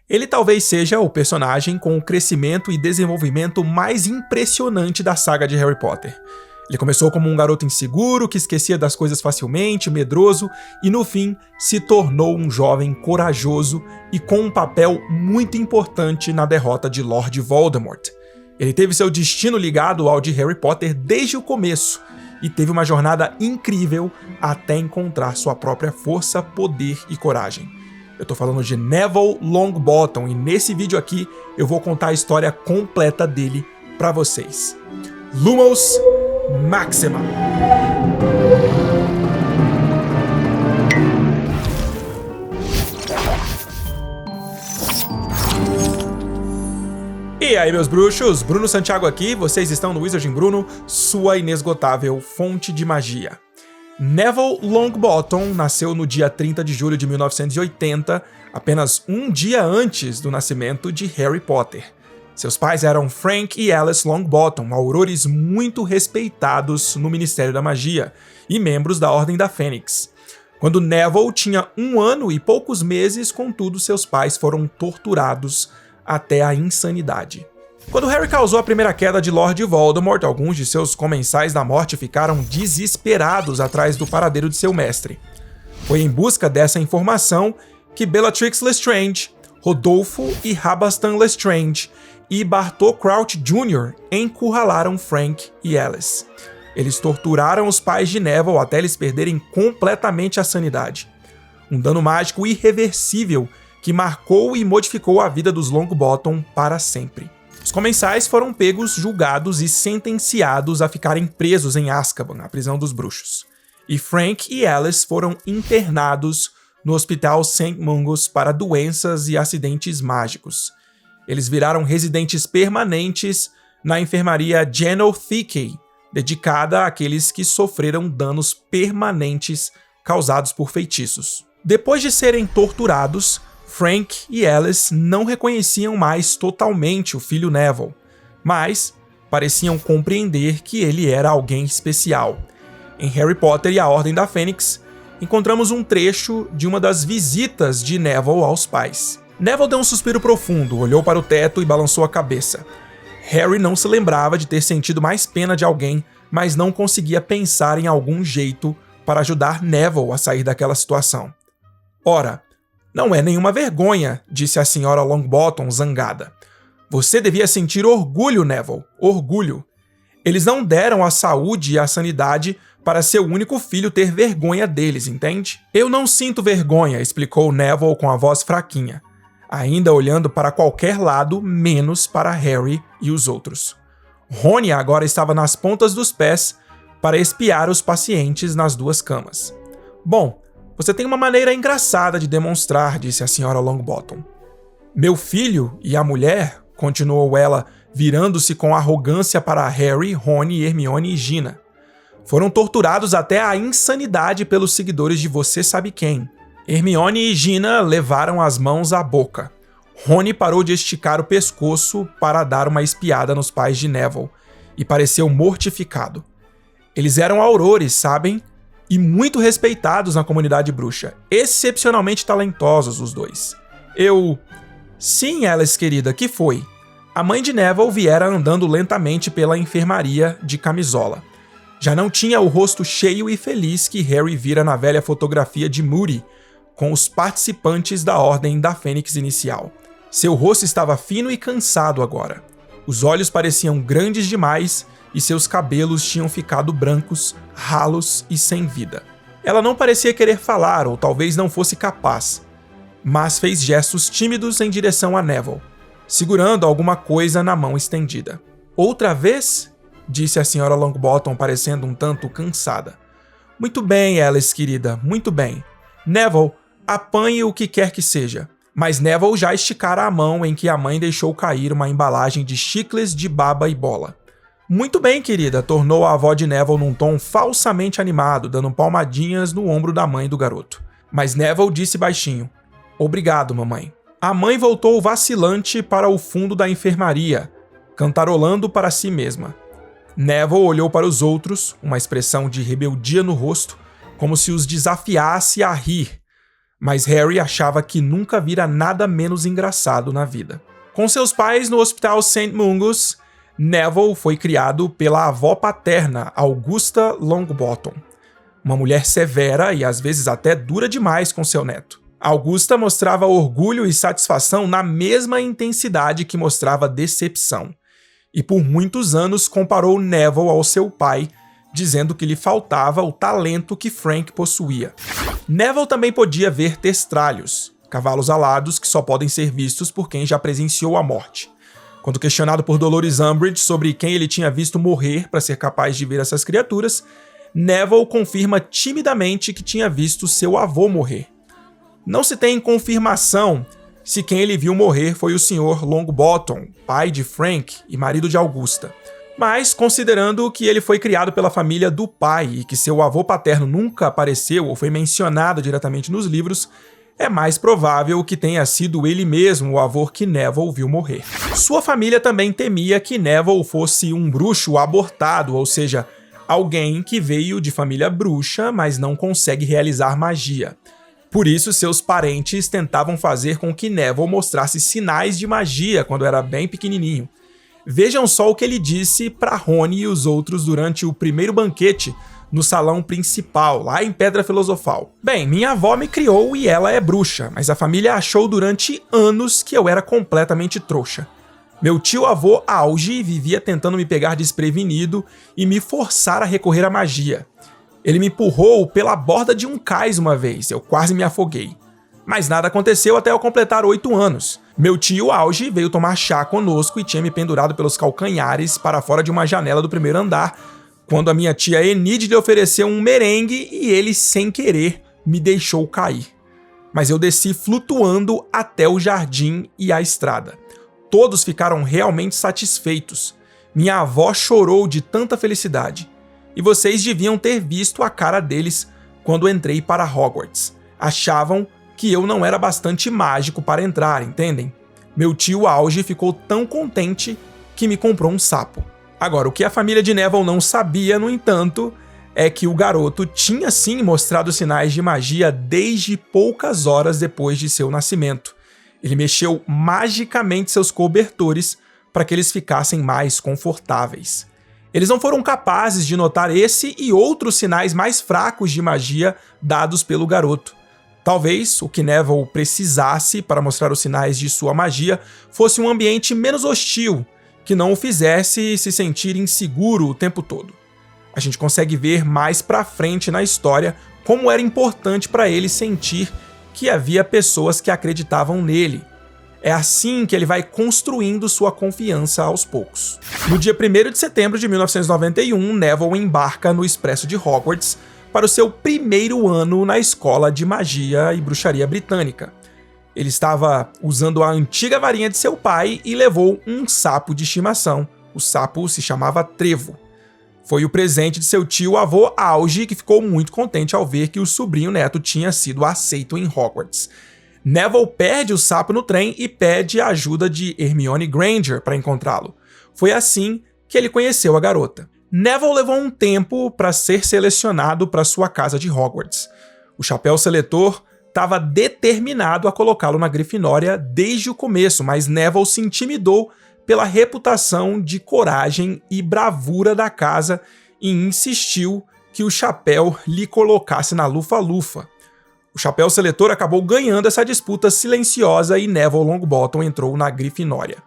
Ele talvez seja o personagem com o crescimento e desenvolvimento mais impressionante da saga de Harry Potter. Ele começou como um garoto inseguro, que esquecia das coisas facilmente, medroso, e no fim se tornou um jovem corajoso e com um papel muito importante na derrota de Lord Voldemort. Ele teve seu destino ligado ao de Harry Potter desde o começo, e teve uma jornada incrível até encontrar sua própria força, poder e coragem. Eu tô falando de Neville Longbottom, e nesse vídeo aqui eu vou contar a história completa dele pra vocês. Lumos Maxima! E aí, meus bruxos, Bruno Santiago aqui, vocês estão no Wizarding Bruno, sua inesgotável fonte de magia. Neville Longbottom nasceu no dia 30 de julho de 1980, apenas um dia antes do nascimento de Harry Potter. Seus pais eram Frank e Alice Longbottom, aurores muito respeitados no Ministério da Magia e membros da Ordem da Fênix. Quando Neville tinha 1 ano e poucos meses, contudo, seus pais foram torturados até a insanidade. Quando Harry causou a primeira queda de Lord Voldemort, alguns de seus comensais da morte ficaram desesperados atrás do paradeiro de seu mestre. Foi em busca dessa informação que Bellatrix Lestrange, Rodolfo e Rabastan Lestrange e Bartol Crouch Jr. encurralaram Frank e Alice. Eles torturaram os pais de Neville até eles perderem completamente a sanidade. Um dano mágico irreversível que marcou e modificou a vida dos Longbottom para sempre. Os comensais foram pegos, julgados e sentenciados a ficarem presos em Azkaban, a prisão dos bruxos. E Frank e Alice foram internados no Hospital St. Mungo's para doenças e acidentes mágicos. Eles viraram residentes permanentes na enfermaria Genothicae, dedicada àqueles que sofreram danos permanentes causados por feitiços. Depois de serem torturados, Frank e Alice não reconheciam mais totalmente o filho Neville, mas pareciam compreender que ele era alguém especial. Em Harry Potter e a Ordem da Fênix, encontramos um trecho de uma das visitas de Neville aos pais. Neville deu um suspiro profundo, olhou para o teto e balançou a cabeça. Harry não se lembrava de ter sentido mais pena de alguém, mas não conseguia pensar em algum jeito para ajudar Neville a sair daquela situação. Ora, não é nenhuma vergonha, disse a senhora Longbottom zangada. Você devia sentir orgulho, Neville, orgulho. Eles não deram a saúde e a sanidade para seu único filho ter vergonha deles, entende? Eu não sinto vergonha, explicou Neville com a voz fraquinha, ainda olhando para qualquer lado, menos para Harry e os outros. Rony agora estava nas pontas dos pés para espiar os pacientes nas 2 camas. Bom, você tem uma maneira engraçada de demonstrar, disse a senhora Longbottom. Meu filho e a mulher, continuou ela, virando-se com arrogância para Harry, Rony, Hermione e Gina, foram torturados até a insanidade pelos seguidores de você sabe quem. Hermione e Gina levaram as mãos à boca. Rony parou de esticar o pescoço para dar uma espiada nos pais de Neville e pareceu mortificado. Eles eram aurores, sabem? E muito respeitados na comunidade bruxa. Excepcionalmente talentosos os dois. Sim, Alice querida, que foi? A mãe de Neville viera andando lentamente pela enfermaria de camisola. Já não tinha o rosto cheio e feliz que Harry vira na velha fotografia de Moody, com os participantes da Ordem da Fênix inicial. Seu rosto estava fino e cansado agora. Os olhos pareciam grandes demais e seus cabelos tinham ficado brancos, ralos e sem vida. Ela não parecia querer falar, ou talvez não fosse capaz, mas fez gestos tímidos em direção a Neville, segurando alguma coisa na mão estendida. Outra vez? Disse a senhora Longbottom, parecendo um tanto cansada. Muito bem, Alice querida, muito bem. Neville, apanhe o que quer que seja. Mas Neville já esticara a mão em que a mãe deixou cair uma embalagem de chicles de baba e bola. Muito bem, querida, tornou a avó de Neville num tom falsamente animado, dando palmadinhas no ombro da mãe do garoto. Mas Neville disse baixinho, obrigado, mamãe. A mãe voltou vacilante para o fundo da enfermaria, cantarolando para si mesma. Neville olhou para os outros, uma expressão de rebeldia no rosto, como se os desafiasse a rir. mas Harry achava que nunca vira nada menos engraçado na vida. Com seus pais no Hospital St. Mungo's, Neville foi criado pela avó paterna, Augusta Longbottom, uma mulher severa e às vezes até dura demais com seu neto. Augusta mostrava orgulho e satisfação na mesma intensidade que mostrava decepção, e por muitos anos comparou Neville ao seu pai, dizendo que lhe faltava o talento que Frank possuía. Neville também podia ver testralhos, cavalos alados que só podem ser vistos por quem já presenciou a morte. Quando questionado por Dolores Umbridge sobre quem ele tinha visto morrer para ser capaz de ver essas criaturas, Neville confirma timidamente que tinha visto seu avô morrer. Não se tem confirmação se quem ele viu morrer foi o Sr. Longbottom, pai de Frank e marido de Augusta. Mas, considerando que ele foi criado pela família do pai e que seu avô paterno nunca apareceu ou foi mencionado diretamente nos livros, é mais provável que tenha sido ele mesmo o avô que Neville viu morrer. Sua família também temia que Neville fosse um bruxo abortado, ou seja, alguém que veio de família bruxa, mas não consegue realizar magia. Por isso, seus parentes tentavam fazer com que Neville mostrasse sinais de magia quando era bem pequenininho. Vejam só o que ele disse para Rony e os outros durante o primeiro banquete no salão principal, lá em Pedra Filosofal. Bem, minha avó me criou e ela é bruxa, mas a família achou durante anos que eu era completamente trouxa. Meu tio-avô Auge vivia tentando me pegar desprevenido e me forçar a recorrer à magia. Ele me empurrou pela borda de um cais uma vez, eu quase me afoguei. Mas nada aconteceu até eu completar 8 anos. Meu tio Auge veio tomar chá conosco e tinha me pendurado pelos calcanhares para fora de uma janela do primeiro andar, quando a minha tia Enid lhe ofereceu um merengue e ele, sem querer, me deixou cair. Mas eu desci flutuando até o jardim e a estrada. Todos ficaram realmente satisfeitos. Minha avó chorou de tanta felicidade. E vocês deviam ter visto a cara deles quando entrei para Hogwarts. Achavam que eu não era bastante mágico para entrar, entendem? Meu tio Auge ficou tão contente que me comprou um sapo. Agora, o que a família de Neville não sabia, no entanto, é que o garoto tinha sim mostrado sinais de magia desde poucas horas depois de seu nascimento. Ele mexeu magicamente seus cobertores para que eles ficassem mais confortáveis. Eles não foram capazes de notar esse e outros sinais mais fracos de magia dados pelo garoto. Talvez o que Neville precisasse para mostrar os sinais de sua magia fosse um ambiente menos hostil, que não o fizesse se sentir inseguro o tempo todo. A gente consegue ver mais pra frente na história como era importante para ele sentir que havia pessoas que acreditavam nele. É assim que ele vai construindo sua confiança aos poucos. No dia 1º de setembro de 1991, Neville embarca no Expresso de Hogwarts para o seu primeiro ano na Escola de Magia e Bruxaria Britânica. Ele estava usando a antiga varinha de seu pai e levou um sapo de estimação. O sapo se chamava Trevo. Foi o presente de seu tio-avô Auge, que ficou muito contente ao ver que o sobrinho neto tinha sido aceito em Hogwarts. Neville perde o sapo no trem e pede a ajuda de Hermione Granger para encontrá-lo. Foi assim que ele conheceu a garota. Neville levou um tempo para ser selecionado para sua casa de Hogwarts. O Chapéu Seletor estava determinado a colocá-lo na Grifinória desde o começo, mas Neville se intimidou pela reputação de coragem e bravura da casa e insistiu que o chapéu lhe colocasse na Lufa-Lufa. O Chapéu Seletor acabou ganhando essa disputa silenciosa e Neville Longbottom entrou na Grifinória.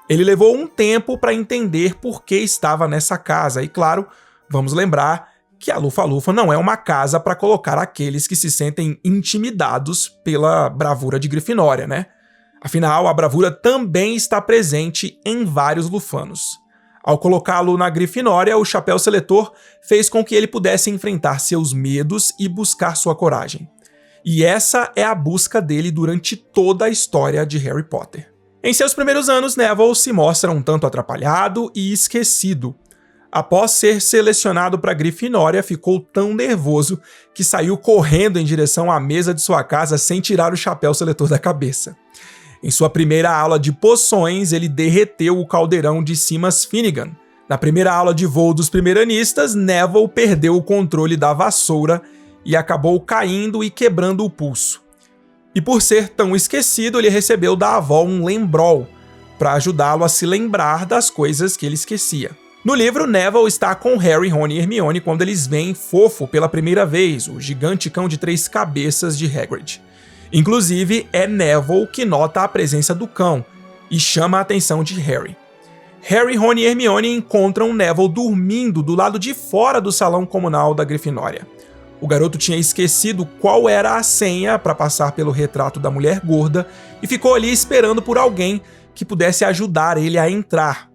Ele levou um tempo para entender por que estava nessa casa e, claro, vamos lembrar que a Lufa-Lufa não é uma casa para colocar aqueles que se sentem intimidados pela bravura de Grifinória, né? Afinal, a bravura também está presente em vários lufanos. Ao colocá-lo na Grifinória, o Chapéu Seletor fez com que ele pudesse enfrentar seus medos e buscar sua coragem. E essa é a busca dele durante toda a história de Harry Potter. Em seus primeiros anos, Neville se mostra um tanto atrapalhado e esquecido. Após ser selecionado para Grifinória, ficou tão nervoso que saiu correndo em direção à mesa de sua casa sem tirar o Chapéu Seletor da cabeça. Em sua primeira aula de poções, ele derreteu o caldeirão de Simas Finnegan. Na primeira aula de voo dos primeiranistas, Neville perdeu o controle da vassoura e acabou caindo e quebrando o pulso. E por ser tão esquecido, ele recebeu da avó um lembrol, para ajudá-lo a se lembrar das coisas que ele esquecia. No livro, Neville está com Harry, Rony e Hermione quando eles veem Fofo pela primeira vez, o gigante cão de 3 cabeças de Hagrid. Inclusive, é Neville que nota a presença do cão e chama a atenção de Harry. Harry, Rony e Hermione encontram Neville dormindo do lado de fora do salão comunal da Grifinória. O garoto tinha esquecido qual era a senha para passar pelo retrato da mulher gorda e ficou ali esperando por alguém que pudesse ajudar ele a entrar.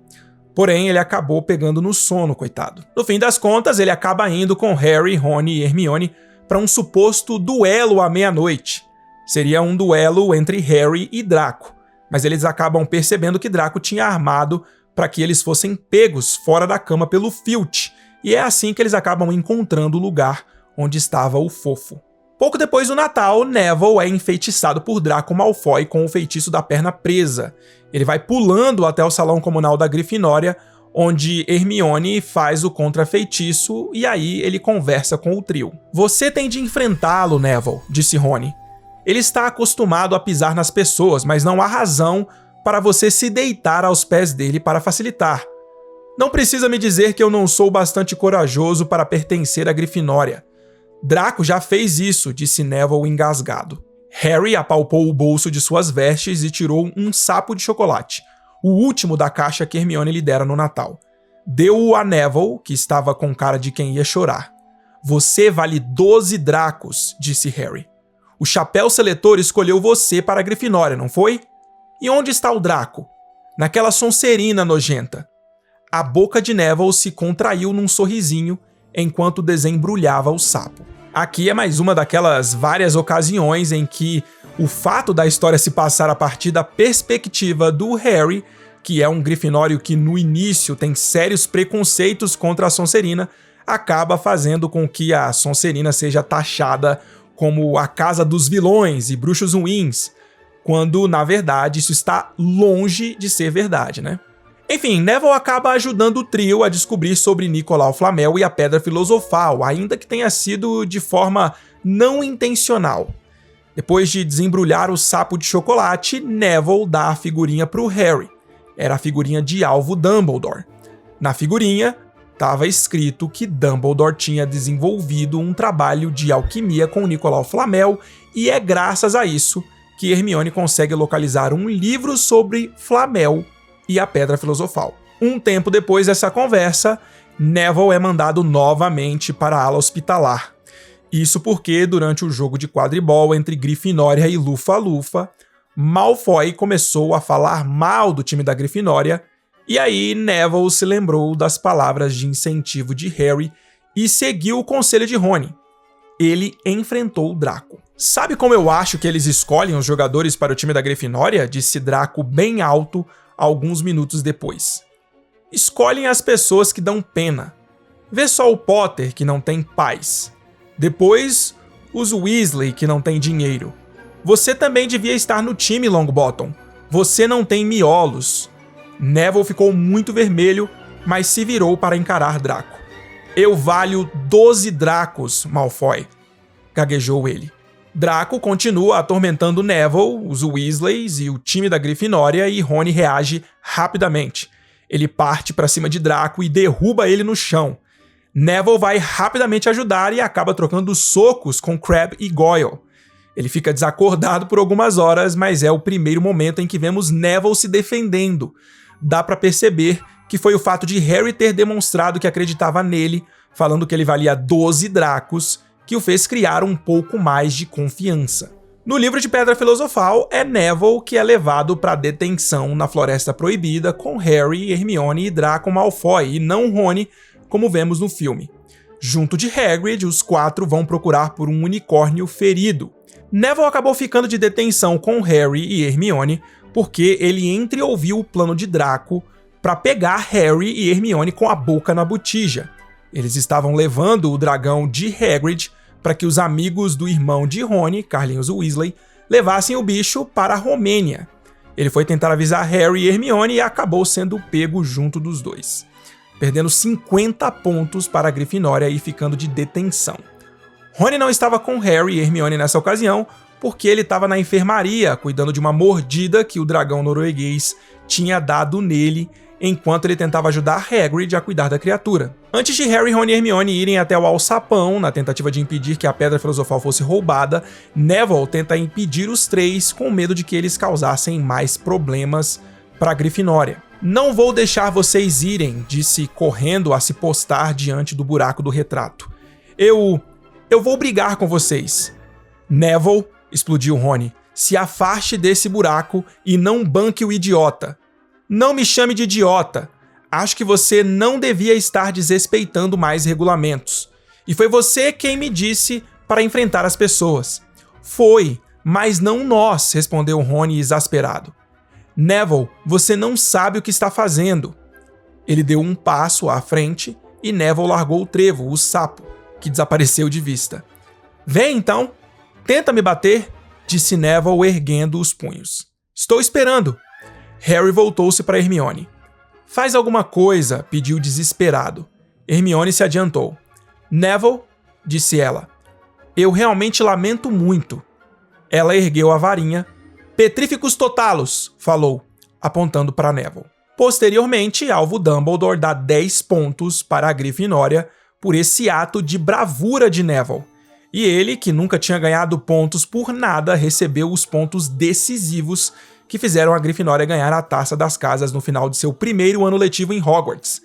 Porém, ele acabou pegando no sono, coitado. No fim das contas, ele acaba indo com Harry, Rony e Hermione para um suposto duelo à meia-noite. Seria um duelo entre Harry e Draco, mas eles acabam percebendo que Draco tinha armado para que eles fossem pegos fora da cama pelo Filch, e é assim que eles acabam encontrando o lugar onde estava o Fofo. Pouco depois do Natal, Neville é enfeitiçado por Draco Malfoy com o feitiço da perna presa. Ele vai pulando até o salão comunal da Grifinória, onde Hermione faz o contrafeitiço e aí ele conversa com o trio. "Você tem de enfrentá-lo, Neville", disse Rony. "Ele está acostumado a pisar nas pessoas, mas não há razão para você se deitar aos pés dele para facilitar. Não precisa me dizer que eu não sou bastante corajoso para pertencer à Grifinória. Draco já fez isso", disse Neville engasgado. Harry apalpou o bolso de suas vestes e tirou um sapo de chocolate, o último da caixa que Hermione lhe dera no Natal. Deu-o a Neville, que estava com cara de quem ia chorar. "Você vale 12 dracos", disse Harry. "O chapéu seletor escolheu você para a Grifinória, não foi? E onde está o Draco? Naquela Sonserina nojenta." A boca de Neville se contraiu num sorrisinho enquanto desembrulhava o sapo. Aqui é mais uma daquelas várias ocasiões em que o fato da história se passar a partir da perspectiva do Harry, que é um grifinório que no início tem sérios preconceitos contra a Sonserina, acaba fazendo com que a Sonserina seja taxada como a casa dos vilões e bruxos ruins, quando na verdade isso está longe de ser verdade, né? Enfim, Neville acaba ajudando o trio a descobrir sobre Nicolau Flamel e a Pedra Filosofal, ainda que tenha sido de forma não intencional. Depois de desembrulhar o sapo de chocolate, Neville dá a figurinha para o Harry. Era a figurinha de alvo Dumbledore. Na figurinha, estava escrito que Dumbledore tinha desenvolvido um trabalho de alquimia com Nicolau Flamel, e é graças a isso que Hermione consegue localizar um livro sobre Flamel e a Pedra Filosofal. Um tempo depois dessa conversa, Neville é mandado novamente para a ala hospitalar. Isso porque, durante o jogo de quadribol entre Grifinória e Lufa-Lufa, Malfoy começou a falar mal do time da Grifinória, e aí Neville se lembrou das palavras de incentivo de Harry e seguiu o conselho de Rony. Ele enfrentou Draco. "Sabe como eu acho que eles escolhem os jogadores para o time da Grifinória?", disse Draco bem alto alguns minutos depois. "Escolhem as pessoas que dão pena. Vê só o Potter, que não tem paz. Depois, os Weasley, que não tem dinheiro. Você também devia estar no time, Longbottom. Você não tem miolos." Neville ficou muito vermelho, mas se virou para encarar Draco. "Eu valho 12 dracos, Malfoy", gaguejou ele. Draco continua atormentando Neville, os Weasleys e o time da Grifinória, e Rony reage rapidamente. Ele parte para cima de Draco e derruba ele no chão. Neville vai rapidamente ajudar e acaba trocando socos com Crabbe e Goyle. Ele fica desacordado por algumas horas, mas é o primeiro momento em que vemos Neville se defendendo. Dá para perceber que foi o fato de Harry ter demonstrado que acreditava nele, falando que ele valia 12 dracos, que o fez criar um pouco mais de confiança. No livro de Pedra Filosofal, é Neville que é levado para detenção na Floresta Proibida com Harry, Hermione e Draco Malfoy, e não Rony, como vemos no filme. Junto de Hagrid, os 4 vão procurar por um unicórnio ferido. Neville acabou ficando de detenção com Harry e Hermione porque ele entreouviu o plano de Draco para pegar Harry e Hermione com a boca na botija. Eles estavam levando o dragão de Hagrid para que os amigos do irmão de Rony, Carlinhos Weasley, levassem o bicho para a Romênia. Ele foi tentar avisar Harry e Hermione e acabou sendo pego junto dos dois, perdendo 50 pontos para a Grifinória e ficando de detenção. Rony não estava com Harry e Hermione nessa ocasião, porque ele estava na enfermaria, cuidando de uma mordida que o dragão norueguês tinha dado nele, enquanto ele tentava ajudar Hagrid a cuidar da criatura. Antes de Harry, Ron e Hermione irem até o Alçapão, na tentativa de impedir que a Pedra Filosofal fosse roubada, Neville tenta impedir os três com medo de que eles causassem mais problemas para a Grifinória. "Não vou deixar vocês irem", disse correndo a se postar diante do buraco do retrato. Eu vou brigar com vocês." "Neville", explodiu Rony, "se afaste desse buraco e não banque o idiota." "Não me chame de idiota. Acho que você não devia estar desrespeitando mais regulamentos. E foi você quem me disse para enfrentar as pessoas." "Foi, mas não nós", respondeu Rony exasperado. "Neville, você não sabe o que está fazendo." Ele deu um passo à frente e Neville largou o trevo, o sapo, que desapareceu de vista. "Vem então, tenta me bater", disse Neville erguendo os punhos. "Estou esperando." Harry voltou-se para Hermione. "Faz alguma coisa", pediu desesperado. Hermione se adiantou. "Neville", disse ela, "eu realmente lamento muito." Ela ergueu a varinha. "Petríficos totalos", falou, apontando para Neville. Posteriormente, Alvo Dumbledore dá 10 pontos para a Grifinória por esse ato de bravura de Neville. E ele, que nunca tinha ganhado pontos por nada, recebeu os pontos decisivos que fizeram a Grifinória ganhar a Taça das Casas no final de seu primeiro ano letivo em Hogwarts.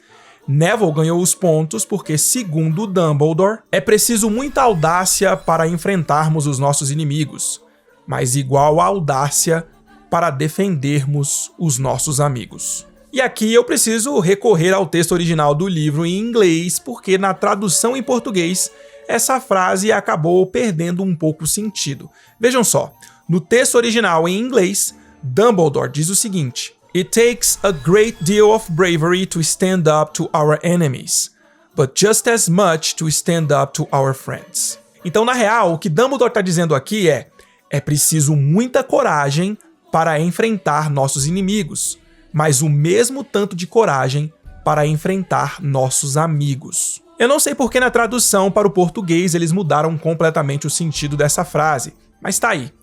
Neville ganhou os pontos porque, segundo Dumbledore, é preciso muita audácia para enfrentarmos os nossos inimigos, mas igual audácia para defendermos os nossos amigos. E aqui eu preciso recorrer ao texto original do livro em inglês, porque na tradução em português essa frase acabou perdendo um pouco o sentido. Vejam só, no texto original em inglês, Dumbledore diz o seguinte: "It takes a great deal of bravery to stand up to our enemies, but just as much to stand up to our friends." Então, na real, o que Dumbledore está dizendo aqui é preciso muita coragem para enfrentar nossos inimigos, mas o mesmo tanto de coragem para enfrentar nossos amigos. Eu não sei porque na tradução para o português eles mudaram completamente o sentido dessa frase, mas tá aí.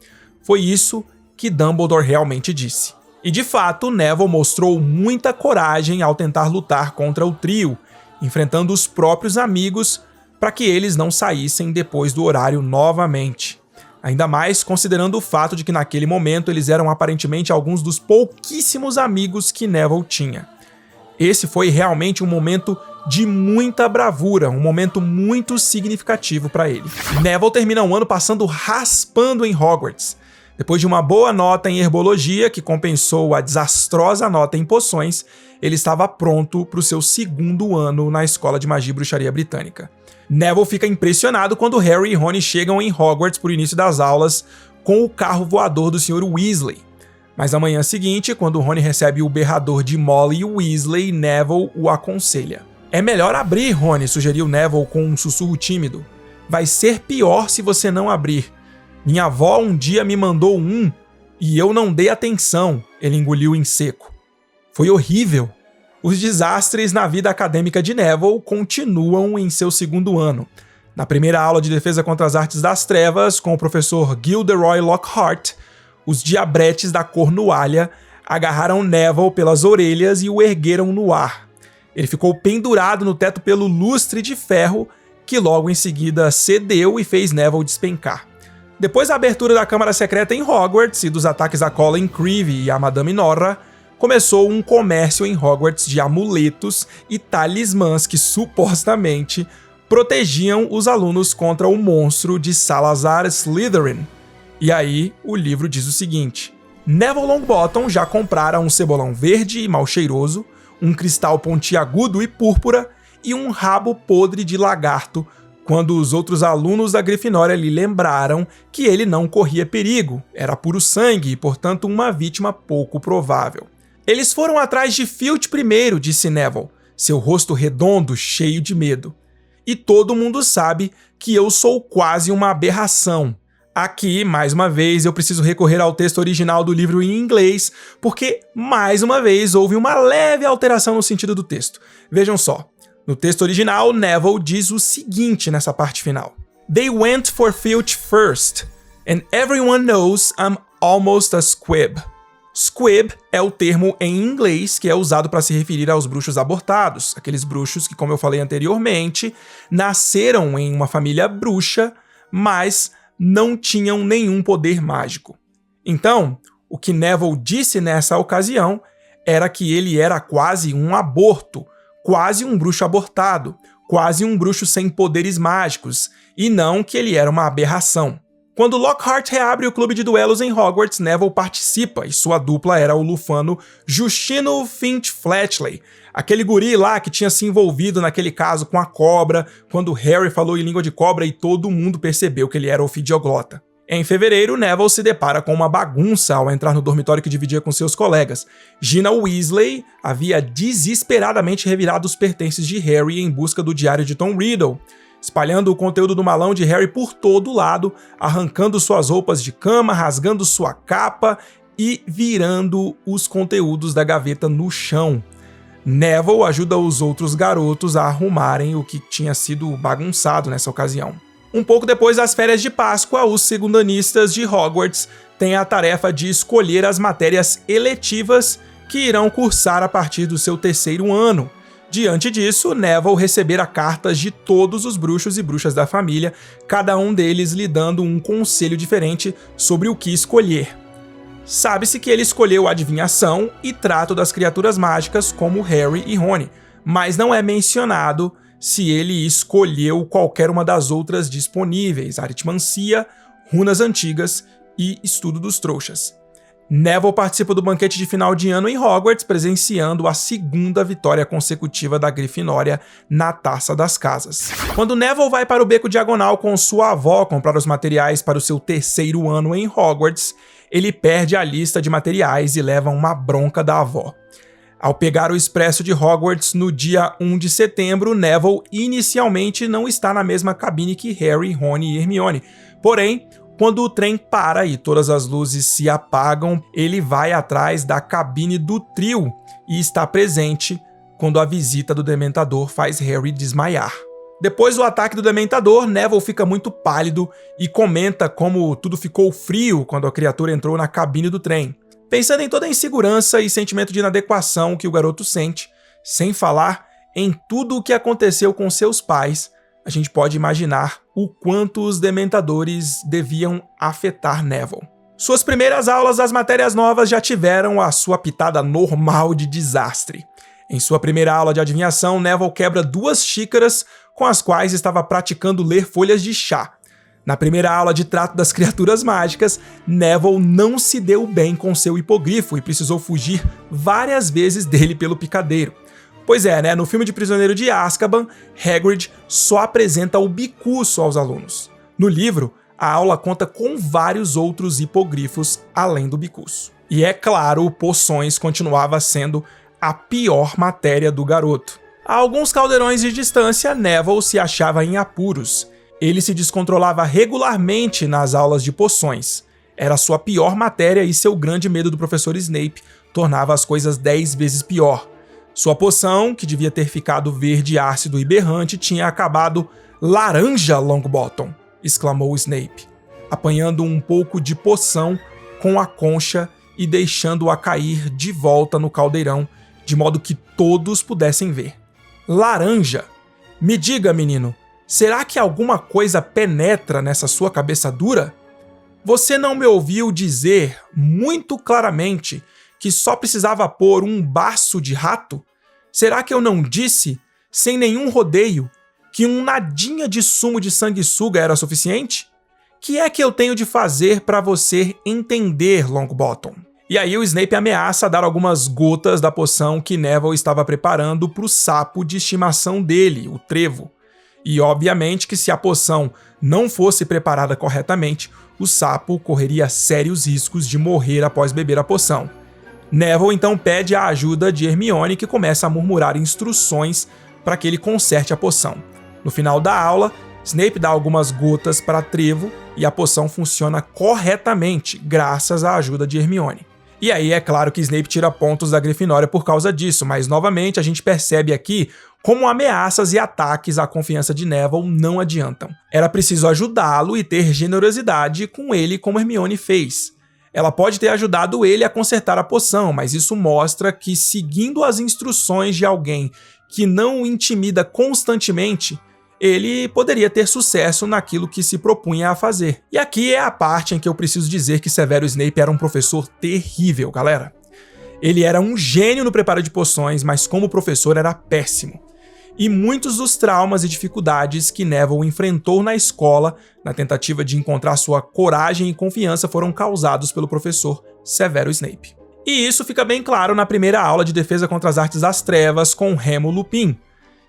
Foi isso que Dumbledore realmente disse. E de fato, Neville mostrou muita coragem ao tentar lutar contra o trio, enfrentando os próprios amigos para que eles não saíssem depois do horário novamente. Ainda mais considerando o fato de que naquele momento eles eram aparentemente alguns dos pouquíssimos amigos que Neville tinha. Esse foi realmente um momento de muita bravura, um momento muito significativo para ele. Neville termina o ano passando raspando em Hogwarts. Depois de uma boa nota em herbologia, que compensou a desastrosa nota em poções, ele estava pronto para o seu segundo ano na Escola de Magia e Bruxaria Britânica. Neville fica impressionado quando Harry e Rony chegam em Hogwarts por início das aulas com o carro voador do Sr. Weasley. Mas na manhã seguinte, quando Rony recebe o berrador de Molly Weasley, Neville o aconselha. "É melhor abrir, Rony", sugeriu Neville com um sussurro tímido. "Vai ser pior se você não abrir. Minha avó um dia me mandou um e eu não dei atenção", ele engoliu em seco. "Foi horrível." Os desastres na vida acadêmica de Neville continuam em seu segundo ano. Na primeira aula de defesa contra as artes das trevas, com o professor Gilderoy Lockhart, os diabretes da Cornualha agarraram Neville pelas orelhas e o ergueram no ar. Ele ficou pendurado no teto pelo lustre de ferro, que logo em seguida cedeu e fez Neville despencar. Depois da abertura da Câmara Secreta em Hogwarts e dos ataques a Colin Creevey e a Madame Norra, começou um comércio em Hogwarts de amuletos e talismãs que supostamente protegiam os alunos contra o monstro de Salazar Slytherin. E aí, o livro diz o seguinte: Neville Longbottom já comprara um cebolão verde e mal cheiroso, um cristal pontiagudo e púrpura e um rabo podre de lagarto, quando os outros alunos da Grifinória lhe lembraram que ele não corria perigo, era puro sangue e, portanto, uma vítima pouco provável. "Eles foram atrás de Filch primeiro", disse Neville, seu rosto redondo, cheio de medo. "E todo mundo sabe que eu sou quase uma aberração." Aqui, mais uma vez, eu preciso recorrer ao texto original do livro em inglês, porque, mais uma vez, houve uma leve alteração no sentido do texto. Vejam só. No texto original, Neville diz o seguinte nessa parte final: "They went for Filch first, And everyone knows I'm almost a squib. Squib é o termo em inglês que é usado para se referir aos bruxos abortados, aqueles bruxos que, como eu falei anteriormente, nasceram em uma família bruxa, mas não tinham nenhum poder mágico. Então, o que Neville disse nessa ocasião era que ele era quase um aborto, quase um bruxo abortado, quase um bruxo sem poderes mágicos, e não que ele era uma aberração. Quando Lockhart reabre o clube de duelos em Hogwarts, Neville participa, e sua dupla era o lufano Justino Finch Fletchley, aquele guri lá que tinha se envolvido naquele caso com a cobra, quando Harry falou em língua de cobra e todo mundo percebeu que ele era ofidioglota. Em fevereiro, Neville se depara com uma bagunça ao entrar no dormitório que dividia com seus colegas. Gina Weasley havia desesperadamente revirado os pertences de Harry em busca do diário de Tom Riddle, espalhando o conteúdo do malão de Harry por todo lado, arrancando suas roupas de cama, rasgando sua capa e virando os conteúdos da gaveta no chão. Neville ajuda os outros garotos a arrumarem o que tinha sido bagunçado nessa ocasião. Um pouco depois das férias de Páscoa, os segundanistas de Hogwarts têm a tarefa de escolher as matérias eletivas que irão cursar a partir do seu terceiro ano. Diante disso, Neville receberá cartas de todos os bruxos e bruxas da família, cada um deles lhe dando um conselho diferente sobre o que escolher. Sabe-se que ele escolheu adivinhação e trato das criaturas mágicas como Harry e Rony, mas não é mencionado se ele escolheu qualquer uma das outras disponíveis, aritmancia, runas antigas e estudo dos trouxas. Neville participa do banquete de final de ano em Hogwarts, presenciando a segunda vitória consecutiva da Grifinória na Taça das Casas. Quando Neville vai para o Beco Diagonal com sua avó comprar os materiais para o seu terceiro ano em Hogwarts, ele perde a lista de materiais e leva uma bronca da avó. Ao pegar o expresso de Hogwarts no dia 1 de setembro, Neville inicialmente não está na mesma cabine que Harry, Rony e Hermione. Porém, quando o trem para e todas as luzes se apagam, ele vai atrás da cabine do trio e está presente quando a visita do Dementador faz Harry desmaiar. Depois do ataque do Dementador, Neville fica muito pálido e comenta como tudo ficou frio quando a criatura entrou na cabine do trem. Pensando em toda a insegurança e sentimento de inadequação que o garoto sente, sem falar em tudo o que aconteceu com seus pais, a gente pode imaginar o quanto os Dementadores deviam afetar Neville. Suas primeiras aulas das matérias novas já tiveram a sua pitada normal de desastre. Em sua primeira aula de adivinhação, Neville quebra 2 xícaras com as quais estava praticando ler folhas de chá. Na primeira aula de trato das criaturas mágicas, Neville não se deu bem com seu hipogrifo e precisou fugir várias vezes dele pelo picadeiro. Pois é, né? No filme de Prisioneiro de Azkaban, Hagrid só apresenta o bicuço aos alunos. No livro, a aula conta com vários outros hipogrifos além do bicuço. E é claro, poções continuava sendo a pior matéria do garoto. A alguns caldeirões de distância, Neville se achava em apuros. Ele se descontrolava regularmente nas aulas de poções. Era sua pior matéria e seu grande medo do professor Snape tornava as coisas 10 vezes pior. Sua poção, que devia ter ficado verde ácido e berrante, tinha acabado laranja, Longbottom, exclamou Snape, apanhando um pouco de poção com a concha e deixando-a cair de volta no caldeirão, de modo que todos pudessem ver. Laranja? Me diga, menino, será que alguma coisa penetra nessa sua cabeça dura? Você não me ouviu dizer muito claramente que só precisava pôr um baço de rato? Será que eu não disse, sem nenhum rodeio, que um nadinha de sumo de sanguessuga era suficiente? Que é que eu tenho de fazer para você entender, Longbottom? E aí o Snape ameaça dar algumas gotas da poção que Neville estava preparando para o sapo de estimação dele, o Trevo. E obviamente que se a poção não fosse preparada corretamente, o sapo correria sérios riscos de morrer após beber a poção. Neville então pede a ajuda de Hermione, que começa a murmurar instruções para que ele conserte a poção. No final da aula, Snape dá algumas gotas para Trevo e a poção funciona corretamente, graças à ajuda de Hermione. E aí é claro que Snape tira pontos da Grifinória por causa disso, mas novamente a gente percebe aqui como ameaças e ataques à confiança de Neville não adiantam. Era preciso ajudá-lo e ter generosidade com ele como Hermione fez. Ela pode ter ajudado ele a consertar a poção, mas isso mostra que seguindo as instruções de alguém que não o intimida constantemente, ele poderia ter sucesso naquilo que se propunha a fazer. E aqui é a parte em que eu preciso dizer que Severo Snape era um professor terrível, galera. Ele era um gênio no preparo de poções, mas como professor era péssimo. E muitos dos traumas e dificuldades que Neville enfrentou na escola, na tentativa de encontrar sua coragem e confiança, foram causados pelo professor Severo Snape. E isso fica bem claro na primeira aula de defesa contra as artes das trevas com Remo Lupin.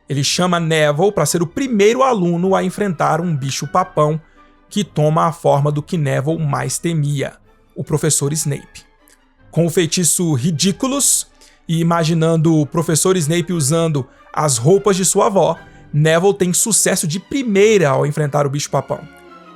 Ele chama Neville para ser o primeiro aluno a enfrentar um bicho-papão que toma a forma do que Neville mais temia, o professor Snape. Com o feitiço Ridículos e imaginando o professor Snape usando as roupas de sua avó, Neville tem sucesso de primeira ao enfrentar o bicho-papão.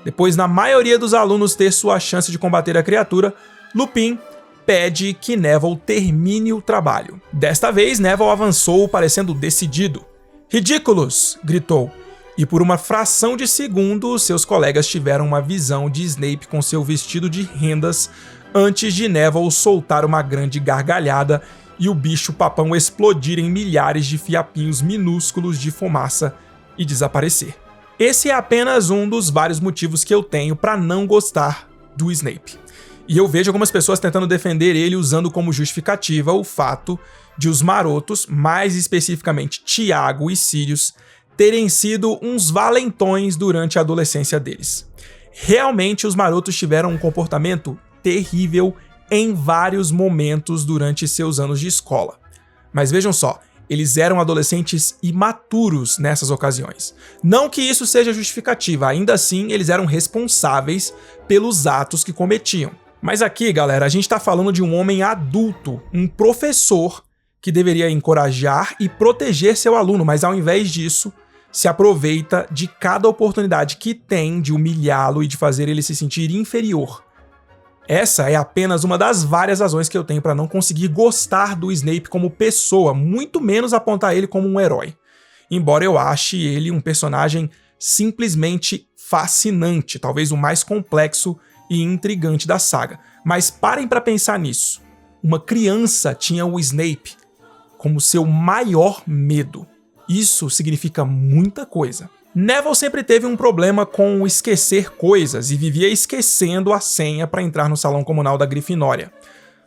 Depois, na maioria dos alunos ter sua chance de combater a criatura, Lupin pede que Neville termine o trabalho. Desta vez, Neville avançou parecendo decidido. "Ridículos!" gritou, e por uma fração de segundo, seus colegas tiveram uma visão de Snape com seu vestido de rendas antes de Neville soltar uma grande gargalhada e o bicho-papão explodir em milhares de fiapinhos minúsculos de fumaça e desaparecer. Esse é apenas um dos vários motivos que eu tenho para não gostar do Snape. E eu vejo algumas pessoas tentando defender ele usando como justificativa o fato de os marotos, mais especificamente Tiago e Sirius, terem sido uns valentões durante a adolescência deles. Realmente os marotos tiveram um comportamento terrível em vários momentos durante seus anos de escola. Mas vejam só, eles eram adolescentes imaturos nessas ocasiões. Não que isso seja justificativa, ainda assim eles eram responsáveis pelos atos que cometiam. Mas aqui, galera, a gente tá falando de um homem adulto, um professor que deveria encorajar e proteger seu aluno, mas ao invés disso, se aproveita de cada oportunidade que tem de humilhá-lo e de fazer ele se sentir inferior. Essa é apenas uma das várias razões que eu tenho para não conseguir gostar do Snape como pessoa, muito menos apontar ele como um herói. Embora eu ache ele um personagem simplesmente fascinante, talvez o mais complexo e intrigante da saga. Mas parem para pensar nisso. Uma criança tinha o Snape como seu maior medo. Isso significa muita coisa. Neville sempre teve um problema com esquecer coisas e vivia esquecendo a senha para entrar no salão comunal da Grifinória.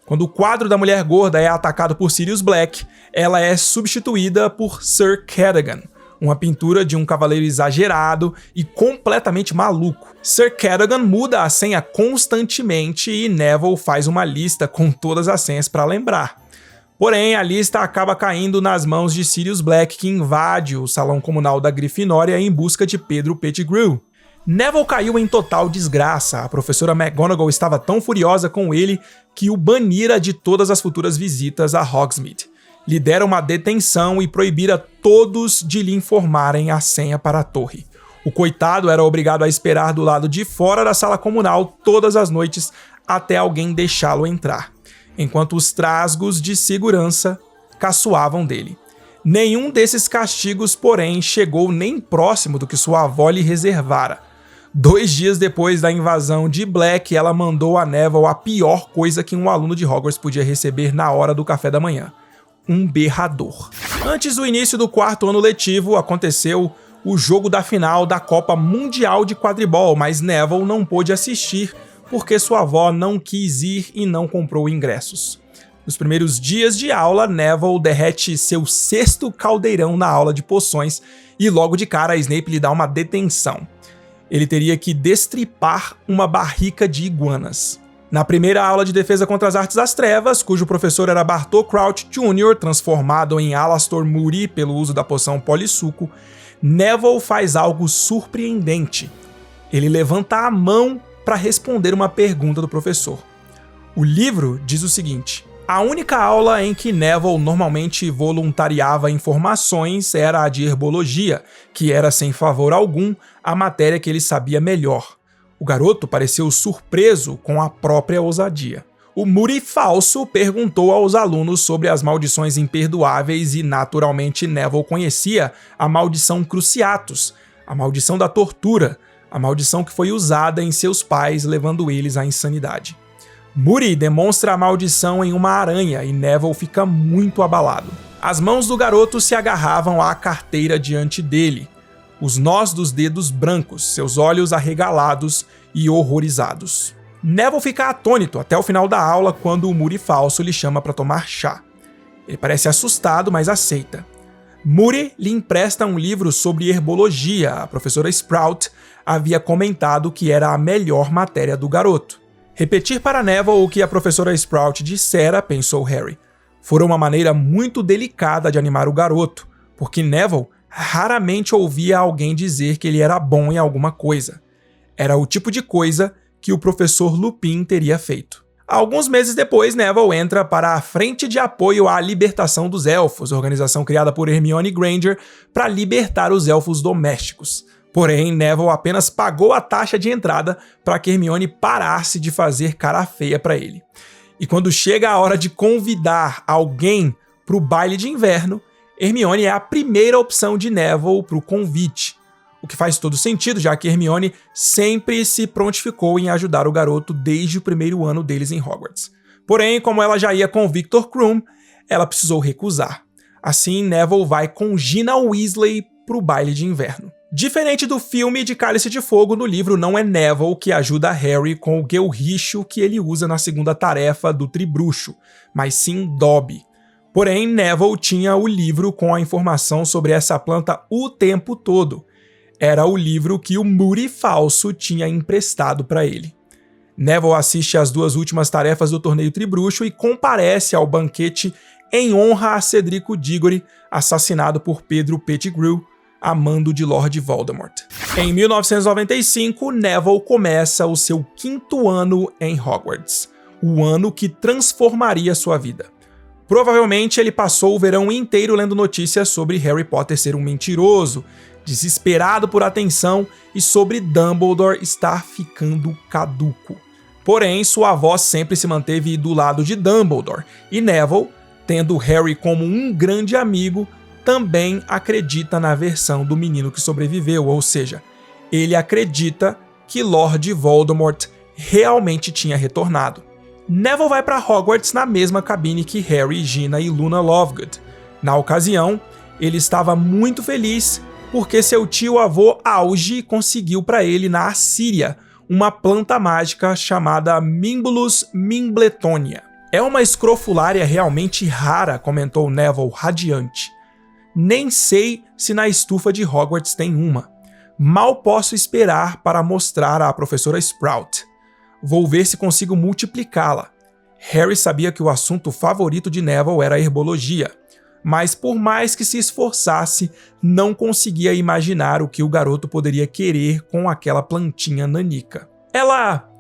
Quando o quadro da mulher gorda é atacado por Sirius Black, ela é substituída por Sir Cadogan, uma pintura de um cavaleiro exagerado e completamente maluco. Sir Cadogan muda a senha constantemente e Neville faz uma lista com todas as senhas para lembrar. Porém, a lista acaba caindo nas mãos de Sirius Black, que invade o salão comunal da Grifinória em busca de Pedro Pettigrew. Neville caiu em total desgraça. A professora McGonagall estava tão furiosa com ele que o banira de todas as futuras visitas a Hogsmeade. Lhe deram uma detenção e proibira todos de lhe informarem a senha para a torre. O coitado era obrigado a esperar do lado de fora da sala comunal todas as noites até alguém deixá-lo entrar, enquanto os trasgos de segurança caçoavam dele. Nenhum desses castigos, porém, chegou nem próximo do que sua avó lhe reservara. 2 dias depois da invasão de Black, ela mandou a Neville a pior coisa que um aluno de Hogwarts podia receber na hora do café da manhã: um berrador. Antes do início do 4º ano letivo, aconteceu o jogo da final da Copa Mundial de Quadribol, mas Neville não pôde assistir porque sua avó não quis ir e não comprou ingressos. Nos primeiros dias de aula, Neville derrete seu 6º caldeirão na aula de poções e logo de cara Snape lhe dá uma detenção. Ele teria que destripar uma barrica de iguanas. Na primeira aula de defesa contra as artes das trevas, cujo professor era Bartol Crouch Jr., transformado em Alastor Moody pelo uso da poção Polissuco, Neville faz algo surpreendente. Ele levanta a mão para responder uma pergunta do professor. O livro diz o seguinte: a única aula em que Neville normalmente voluntariava informações era a de herbologia, que era sem favor algum a matéria que ele sabia melhor. O garoto pareceu surpreso com a própria ousadia. O Moody falso perguntou aos alunos sobre as maldições imperdoáveis e, naturalmente, Neville conhecia a maldição Cruciatus, a maldição da tortura, a maldição que foi usada em seus pais, levando eles à insanidade. Moody demonstra a maldição em uma aranha e Neville fica muito abalado. As mãos do garoto se agarravam à carteira diante dele, os nós dos dedos brancos, seus olhos arregalados e horrorizados. Neville fica atônito até o final da aula quando o Moody falso lhe chama para tomar chá. Ele parece assustado, mas aceita. Moody lhe empresta um livro sobre herbologia. A professora Sprout havia comentado que era a melhor matéria do garoto. Repetir para Neville o que a professora Sprout dissera, pensou Harry, fora uma maneira muito delicada de animar o garoto, porque Neville raramente ouvia alguém dizer que ele era bom em alguma coisa. Era o tipo de coisa que o professor Lupin teria feito. Alguns meses depois, Neville entra para a Frente de Apoio à Libertação dos Elfos, organização criada por Hermione Granger para libertar os elfos domésticos. Porém, Neville apenas pagou a taxa de entrada para que Hermione parasse de fazer cara feia para ele. E quando chega a hora de convidar alguém para o baile de inverno, Hermione é a primeira opção de Neville para o convite. O que faz todo sentido, já que Hermione sempre se prontificou em ajudar o garoto desde o primeiro ano deles em Hogwarts. Porém, como ela já ia com Victor Krum, ela precisou recusar. Assim, Neville vai com Gina Weasley pro baile de inverno. Diferente do filme de Cálice de Fogo, no livro não é Neville que ajuda Harry com o guelricho que ele usa na segunda tarefa do Tribruxo, mas sim Dobby. Porém, Neville tinha o livro com a informação sobre essa planta o tempo todo. Era o livro que o Moody falso tinha emprestado para ele. Neville assiste às duas últimas tarefas do torneio Tribruxo e comparece ao banquete em honra a Cedrico Diggory, assassinado por Pedro Pettigrew, amando de Lord Voldemort. Em 1995, Neville começa o seu 5º ano em Hogwarts, o ano que transformaria sua vida. Provavelmente ele passou o verão inteiro lendo notícias sobre Harry Potter ser um mentiroso, desesperado por atenção e sobre Dumbledore estar ficando caduco. Porém, sua avó sempre se manteve do lado de Dumbledore, e Neville, tendo Harry como um grande amigo, também acredita na versão do menino que sobreviveu, ou seja, ele acredita que Lord Voldemort realmente tinha retornado. Neville vai para Hogwarts na mesma cabine que Harry, Gina e Luna Lovegood. Na ocasião, ele estava muito feliz porque seu tio-avô Auge conseguiu para ele na Assíria uma planta mágica chamada Mimbulus Mimbletonia. É uma escrofulária realmente rara, comentou Neville radiante. Nem sei se na estufa de Hogwarts tem uma. Mal posso esperar para mostrar à professora Sprout. Vou ver se consigo multiplicá-la. Harry sabia que o assunto favorito de Neville era a herbologia, mas por mais que se esforçasse, não conseguia imaginar o que o garoto poderia querer com aquela plantinha nanica. Ela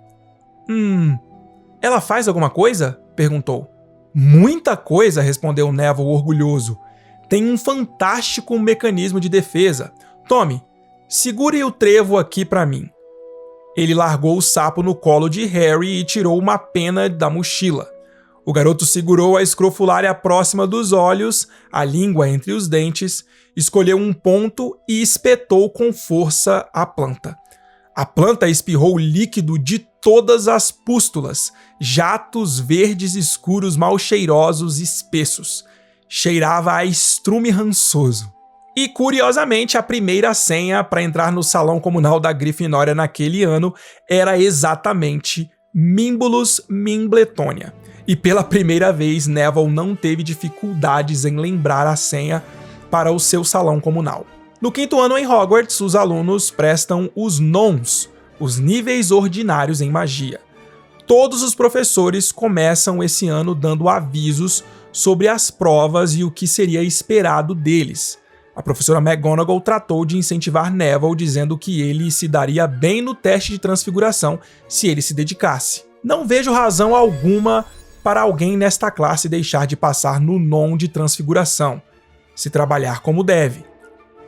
faz alguma coisa? Perguntou. Muita coisa, respondeu Neville orgulhoso. Tem um fantástico mecanismo de defesa. Tome, segure o trevo aqui para mim. Ele largou o sapo no colo de Harry e tirou uma pena da mochila. O garoto segurou a escrofulária próxima dos olhos, a língua entre os dentes, escolheu um ponto e espetou com força a planta. A planta espirrou líquido de todas as pústulas, jatos verdes escuros mal cheirosos e espessos. Cheirava a estrume rançoso. E, curiosamente, a primeira senha para entrar no salão comunal da Grifinória naquele ano era exatamente Mimbulus Mimbletonia. E pela primeira vez, Neville não teve dificuldades em lembrar a senha para o seu salão comunal. No 5º ano em Hogwarts, os alunos prestam os Nons, os níveis ordinários em magia. Todos os professores começam esse ano dando avisos sobre as provas e o que seria esperado deles. A professora McGonagall tratou de incentivar Neville, dizendo que ele se daria bem no teste de transfiguração se ele se dedicasse. Não vejo razão alguma para alguém nesta classe deixar de passar no NON de transfiguração, se trabalhar como deve.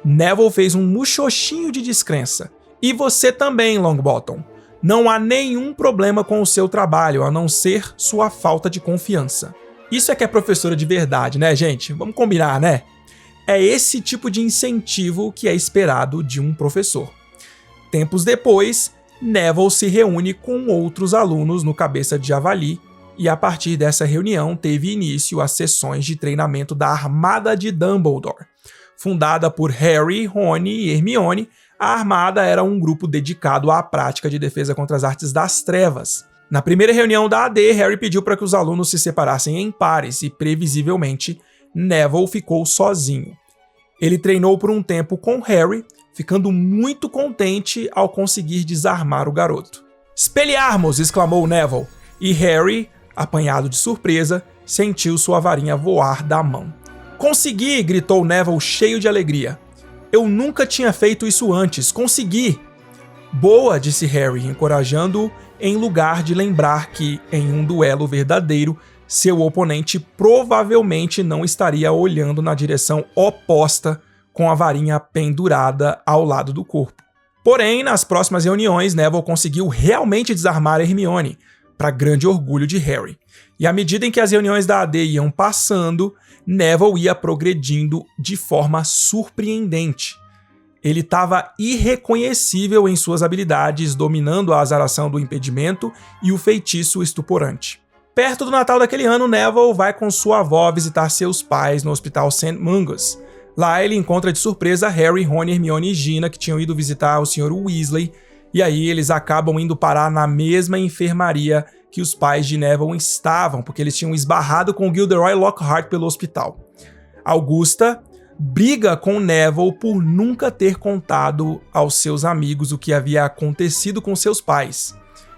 Neville fez um muxoxinho de descrença. E você também, Longbottom. Não há nenhum problema com o seu trabalho, a não ser sua falta de confiança. Isso é que é professora de verdade, né, gente? Vamos combinar, né? É esse tipo de incentivo que é esperado de um professor. Tempos depois, Neville se reúne com outros alunos no Cabeça de Javali, e a partir dessa reunião teve início as sessões de treinamento da Armada de Dumbledore. Fundada por Harry, Rony e Hermione, a Armada era um grupo dedicado à prática de defesa contra as artes das trevas. Na primeira reunião da AD, Harry pediu para que os alunos se separassem em pares e, previsivelmente, Neville ficou sozinho. Ele treinou por um tempo com Harry, ficando muito contente ao conseguir desarmar o garoto. "Expelliarmus!" exclamou Neville, e Harry, apanhado de surpresa, sentiu sua varinha voar da mão. "Consegui!" gritou Neville cheio de alegria. "Eu nunca tinha feito isso antes. Consegui!" "Boa!" disse Harry, encorajando-o em lugar de lembrar que, em um duelo verdadeiro, seu oponente provavelmente não estaria olhando na direção oposta com a varinha pendurada ao lado do corpo. Porém, nas próximas reuniões, Neville conseguiu realmente desarmar Hermione, para grande orgulho de Harry. E à medida em que as reuniões da AD iam passando, Neville ia progredindo de forma surpreendente. Ele estava irreconhecível em suas habilidades, dominando a azaração do impedimento e o feitiço estuporante. Perto do Natal daquele ano, Neville vai com sua avó visitar seus pais no Hospital St. Mungus. Lá ele encontra de surpresa Harry, Rony, Hermione e Gina, que tinham ido visitar o Sr. Weasley, e aí eles acabam indo parar na mesma enfermaria que os pais de Neville estavam, porque eles tinham esbarrado com Gilderoy Lockhart pelo hospital. Augusta briga com Neville por nunca ter contado aos seus amigos o que havia acontecido com seus pais.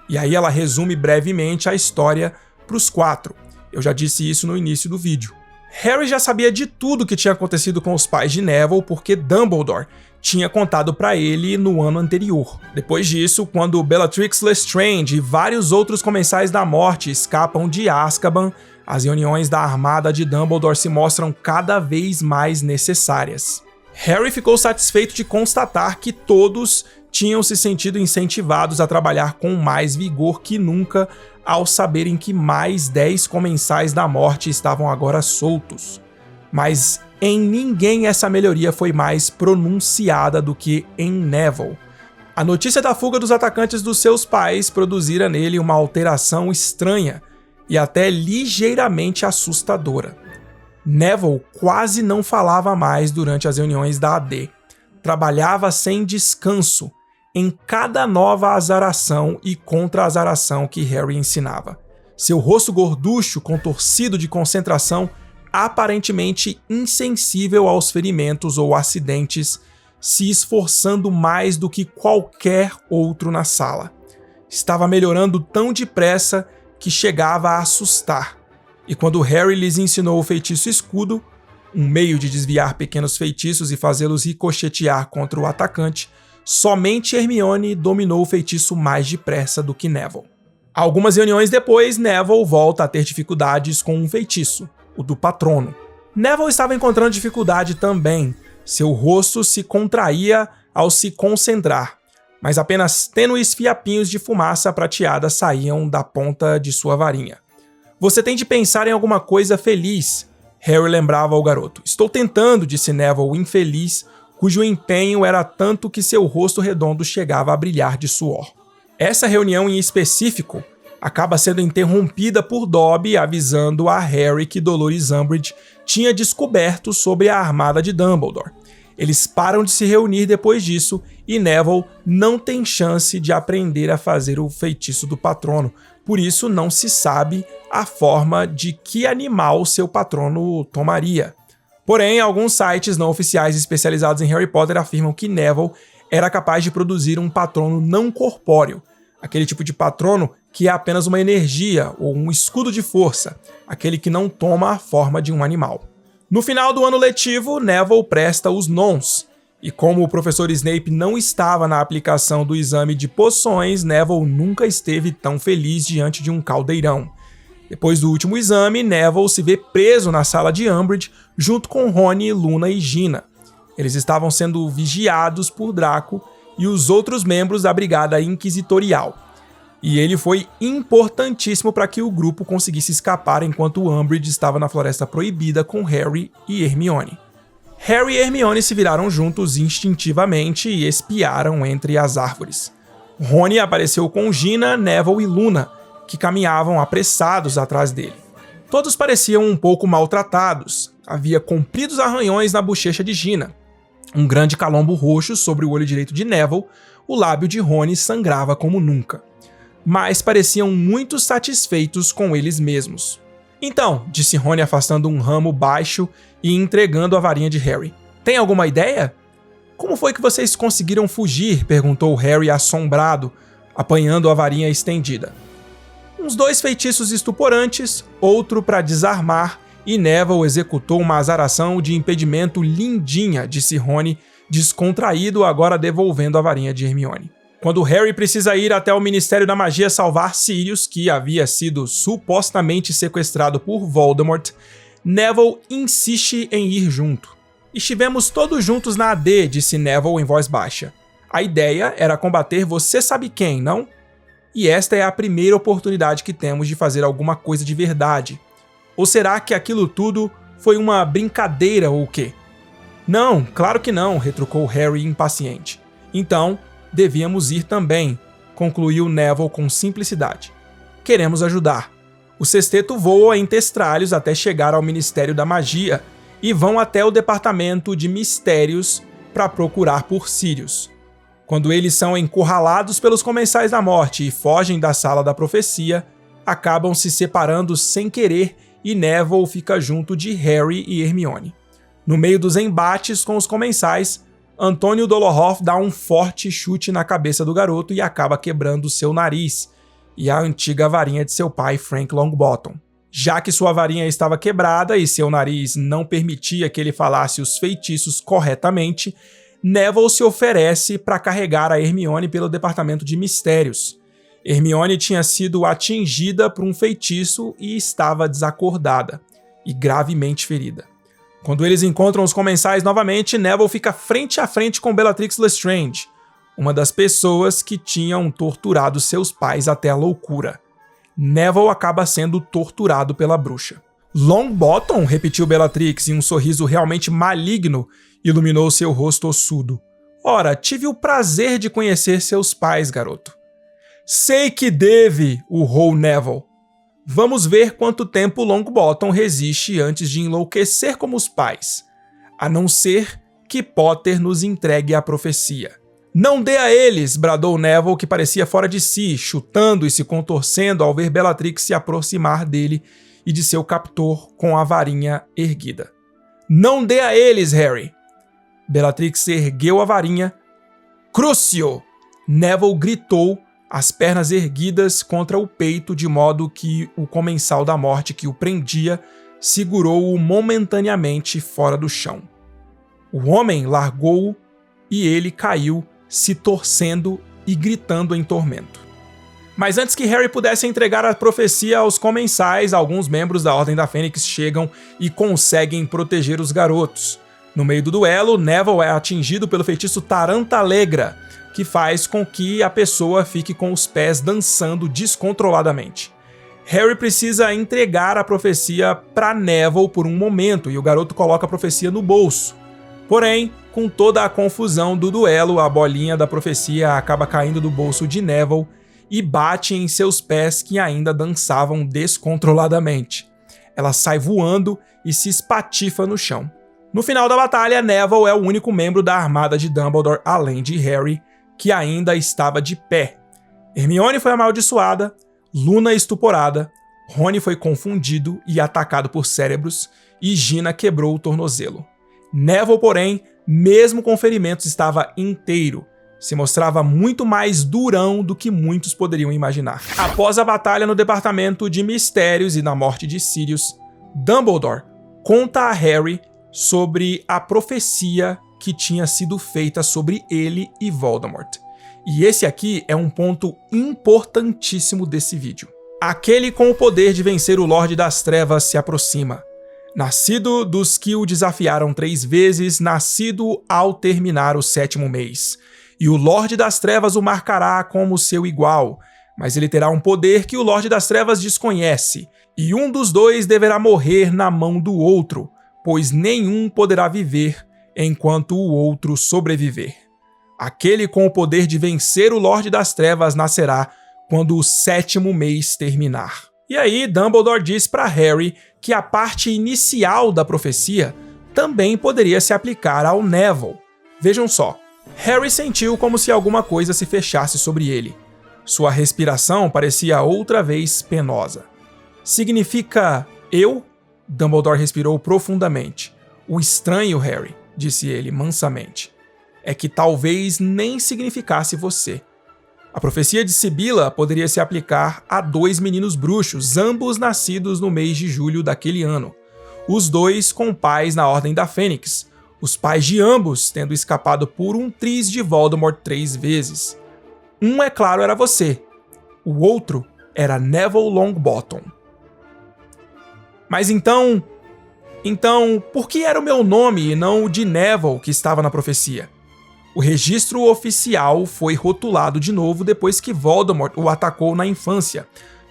E aí ela resume brevemente a história para os quatro. Eu já disse isso no início do vídeo. Harry já sabia de tudo que tinha acontecido com os pais de Neville porque Dumbledore tinha contado para ele no ano anterior. Depois disso, quando Bellatrix Lestrange e vários outros comensais da morte escapam de Azkaban, as reuniões da Armada de Dumbledore se mostram cada vez mais necessárias. Harry ficou satisfeito de constatar que todos tinham se sentido incentivados a trabalhar com mais vigor que nunca ao saberem que mais 10 comensais da morte estavam agora soltos. Mas em ninguém essa melhoria foi mais pronunciada do que em Neville. A notícia da fuga dos atacantes dos seus pais produzira nele uma alteração estranha e até ligeiramente assustadora. Neville quase não falava mais durante as reuniões da AD. Trabalhava sem descanso em cada nova azaração e contra-azaração que Harry ensinava. Seu rosto gorducho, contorcido de concentração, aparentemente insensível aos ferimentos ou acidentes, se esforçando mais do que qualquer outro na sala. Estava melhorando tão depressa que chegava a assustar. E quando Harry lhes ensinou o feitiço escudo, um meio de desviar pequenos feitiços e fazê-los ricochetear contra o atacante, somente Hermione dominou o feitiço mais depressa do que Neville. Algumas reuniões depois, Neville volta a ter dificuldades com um feitiço, o do patrono. Neville estava encontrando dificuldade também. Seu rosto se contraía ao se concentrar, mas apenas tênues fiapinhos de fumaça prateada saíam da ponta de sua varinha. "Você tem de pensar em alguma coisa feliz", Harry lembrava ao garoto. "Estou tentando", disse Neville, infeliz, cujo empenho era tanto que seu rosto redondo chegava a brilhar de suor. Essa reunião em específico acaba sendo interrompida por Dobby avisando a Harry que Dolores Umbridge tinha descoberto sobre a Armada de Dumbledore. Eles param de se reunir depois disso e Neville não tem chance de aprender a fazer o feitiço do patrono, por isso não se sabe a forma de que animal seu patrono tomaria. Porém, alguns sites não oficiais especializados em Harry Potter afirmam que Neville era capaz de produzir um patrono não corpóreo, aquele tipo de patrono que é apenas uma energia ou um escudo de força, aquele que não toma a forma de um animal. No final do ano letivo, Neville presta os nons, e como o professor Snape não estava na aplicação do exame de poções, Neville nunca esteve tão feliz diante de um caldeirão. Depois do último exame, Neville se vê preso na sala de Umbridge junto com Rony, Luna e Gina. Eles estavam sendo vigiados por Draco e os outros membros da Brigada Inquisitorial. e ele foi importantíssimo para que o grupo conseguisse escapar enquanto Umbridge estava na Floresta Proibida com Harry e Hermione. Harry e Hermione se viraram juntos instintivamente e espiaram entre as árvores. Rony apareceu com Gina, Neville e Luna, que caminhavam apressados atrás dele. Todos pareciam um pouco maltratados. Havia compridos arranhões na bochecha de Gina, um grande calombo roxo sobre o olho direito de Neville, o lábio de Rony sangrava como nunca. Mas pareciam muito satisfeitos com eles mesmos. Então, disse Rony afastando um ramo baixo e entregando a varinha de Harry. Tem alguma ideia? Como foi que vocês conseguiram fugir? Perguntou Harry assombrado, apanhando a varinha estendida. Uns 2 feitiços estuporantes, outro para desarmar, e Neville executou uma azaração de impedimento lindinha, disse Rony, descontraído, agora devolvendo a varinha de Hermione. Quando Harry precisa ir até o Ministério da Magia salvar Sirius, que havia sido supostamente sequestrado por Voldemort, Neville insiste em ir junto. Estivemos todos juntos na AD, disse Neville em voz baixa. A ideia era combater você sabe quem, não? E esta é a primeira oportunidade que temos de fazer alguma coisa de verdade. Ou será que aquilo tudo foi uma brincadeira ou o quê? Não, claro que não, retrucou Harry impaciente. Então, devíamos ir também, concluiu Neville com simplicidade. Queremos ajudar. O sexteto voa em testralhos até chegar ao Ministério da Magia e vão até o Departamento de Mistérios para procurar por Sirius. Quando eles são encurralados pelos Comensais da Morte e fogem da Sala da Profecia, acabam se separando sem querer e Neville fica junto de Harry e Hermione. No meio dos embates com os Comensais, Antônio Dolohov dá um forte chute na cabeça do garoto e acaba quebrando seu nariz e a antiga varinha de seu pai, Frank Longbottom. Já que sua varinha estava quebrada e seu nariz não permitia que ele falasse os feitiços corretamente, Neville se oferece para carregar a Hermione pelo Departamento de Mistérios. Hermione tinha sido atingida por um feitiço e estava desacordada e gravemente ferida. Quando eles encontram os Comensais novamente, Neville fica frente a frente com Bellatrix Lestrange, uma das pessoas que tinham torturado seus pais até a loucura. Neville acaba sendo torturado pela bruxa. Longbottom, repetiu Bellatrix e um sorriso realmente maligno iluminou seu rosto ossudo. Ora, tive o prazer de conhecer seus pais, garoto. Sei que deve, urrou Neville. Vamos ver quanto tempo Longbottom resiste antes de enlouquecer como os pais. A não ser que Potter nos entregue a profecia. Não dê a eles, bradou Neville, que parecia fora de si, chutando e se contorcendo ao ver Bellatrix se aproximar dele e de seu captor com a varinha erguida. Não dê a eles, Harry! Bellatrix ergueu a varinha. Crucio! Neville gritou, as pernas erguidas contra o peito, de modo que o Comensal da Morte que o prendia segurou-o momentaneamente fora do chão. O homem largou-o e ele caiu, se torcendo e gritando em tormento. Mas antes que Harry pudesse entregar a profecia aos Comensais, alguns membros da Ordem da Fênix chegam e conseguem proteger os garotos. No meio do duelo, Neville é atingido pelo feitiço Tarantalegra, que faz com que a pessoa fique com os pés dançando descontroladamente. Harry precisa entregar a profecia para Neville por um momento e o garoto coloca a profecia no bolso. Porém, com toda a confusão do duelo, a bolinha da profecia acaba caindo do bolso de Neville e bate em seus pés que ainda dançavam descontroladamente. Ela sai voando e se espatifa no chão. No final da batalha, Neville é o único membro da armada de Dumbledore, além de Harry, que ainda estava de pé. Hermione foi amaldiçoada, Luna estuporada, Rony foi confundido e atacado por cérebros, e Gina quebrou o tornozelo. Neville, porém, mesmo com ferimentos, estava inteiro. Se mostrava muito mais durão do que muitos poderiam imaginar. Após a batalha no Departamento de Mistérios e na morte de Sirius, Dumbledore conta a Harry sobre a profecia que tinha sido feita sobre ele e Voldemort. E esse aqui é um ponto importantíssimo desse vídeo. Aquele com o poder de vencer o Lorde das Trevas se aproxima. Nascido dos que o desafiaram 3 vezes, nascido ao terminar o 7º mês. E o Lorde das Trevas o marcará como seu igual. mas ele terá um poder que o Lorde das Trevas desconhece, e um dos dois deverá morrer na mão do outro, pois nenhum poderá viver enquanto o outro sobreviver. Aquele com o poder de vencer o Lorde das Trevas nascerá quando o 7º mês terminar. E aí Dumbledore diz para Harry que a parte inicial da profecia também poderia se aplicar ao Neville. Vejam só, Harry sentiu como se alguma coisa se fechasse sobre ele. Sua respiração parecia outra vez penosa. Significa eu? Dumbledore respirou profundamente. O estranho, Harry, disse ele mansamente, é que talvez nem significasse você. A profecia de Sibila poderia se aplicar a 2 meninos bruxos, ambos nascidos no mês de julho daquele ano. Os dois com pais na Ordem da Fênix, os pais de ambos tendo escapado por um triz de Voldemort 3 vezes. Um, é claro, era você. O outro era Neville Longbottom. Mas então, por que era o meu nome e não o de Neville que estava na profecia? O registro oficial foi rotulado de novo depois que Voldemort o atacou na infância.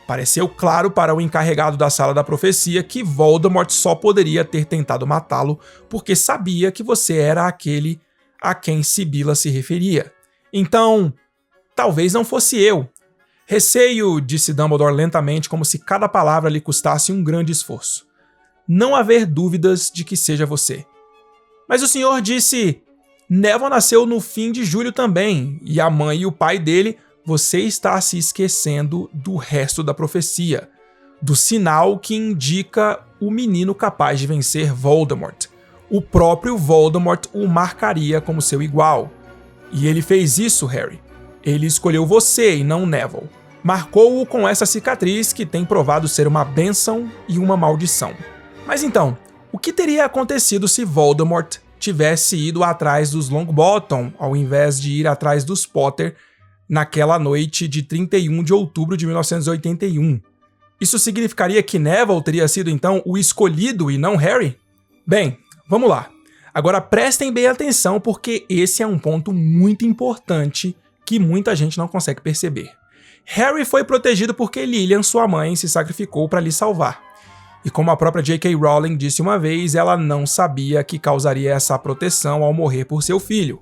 Pareceu claro para o encarregado da Sala da Profecia que Voldemort só poderia ter tentado matá-lo porque sabia que você era aquele a quem Sibila se referia. Então, talvez não fosse eu. Receio, disse Dumbledore lentamente, como se cada palavra lhe custasse um grande esforço. Não haver dúvidas de que seja você. Mas o senhor disse... Neville nasceu no fim de julho também, e a mãe e o pai dele, você está se esquecendo do resto da profecia, do sinal que indica o menino capaz de vencer Voldemort. O próprio Voldemort o marcaria como seu igual. E ele fez isso, Harry. Ele escolheu você e não Neville. Marcou-o com essa cicatriz que tem provado ser uma bênção e uma maldição. Mas então, o que teria acontecido se Voldemort tivesse ido atrás dos Longbottom ao invés de ir atrás dos Potter naquela noite de 31 de outubro de 1981? Isso significaria que Neville teria sido então o escolhido e não Harry? Bem, vamos lá. Agora prestem bem atenção porque esse é um ponto muito importante que muita gente não consegue perceber. Harry foi protegido porque Lilian, sua mãe, se sacrificou para lhe salvar. E como a própria J.K. Rowling disse uma vez, ela não sabia que causaria essa proteção ao morrer por seu filho.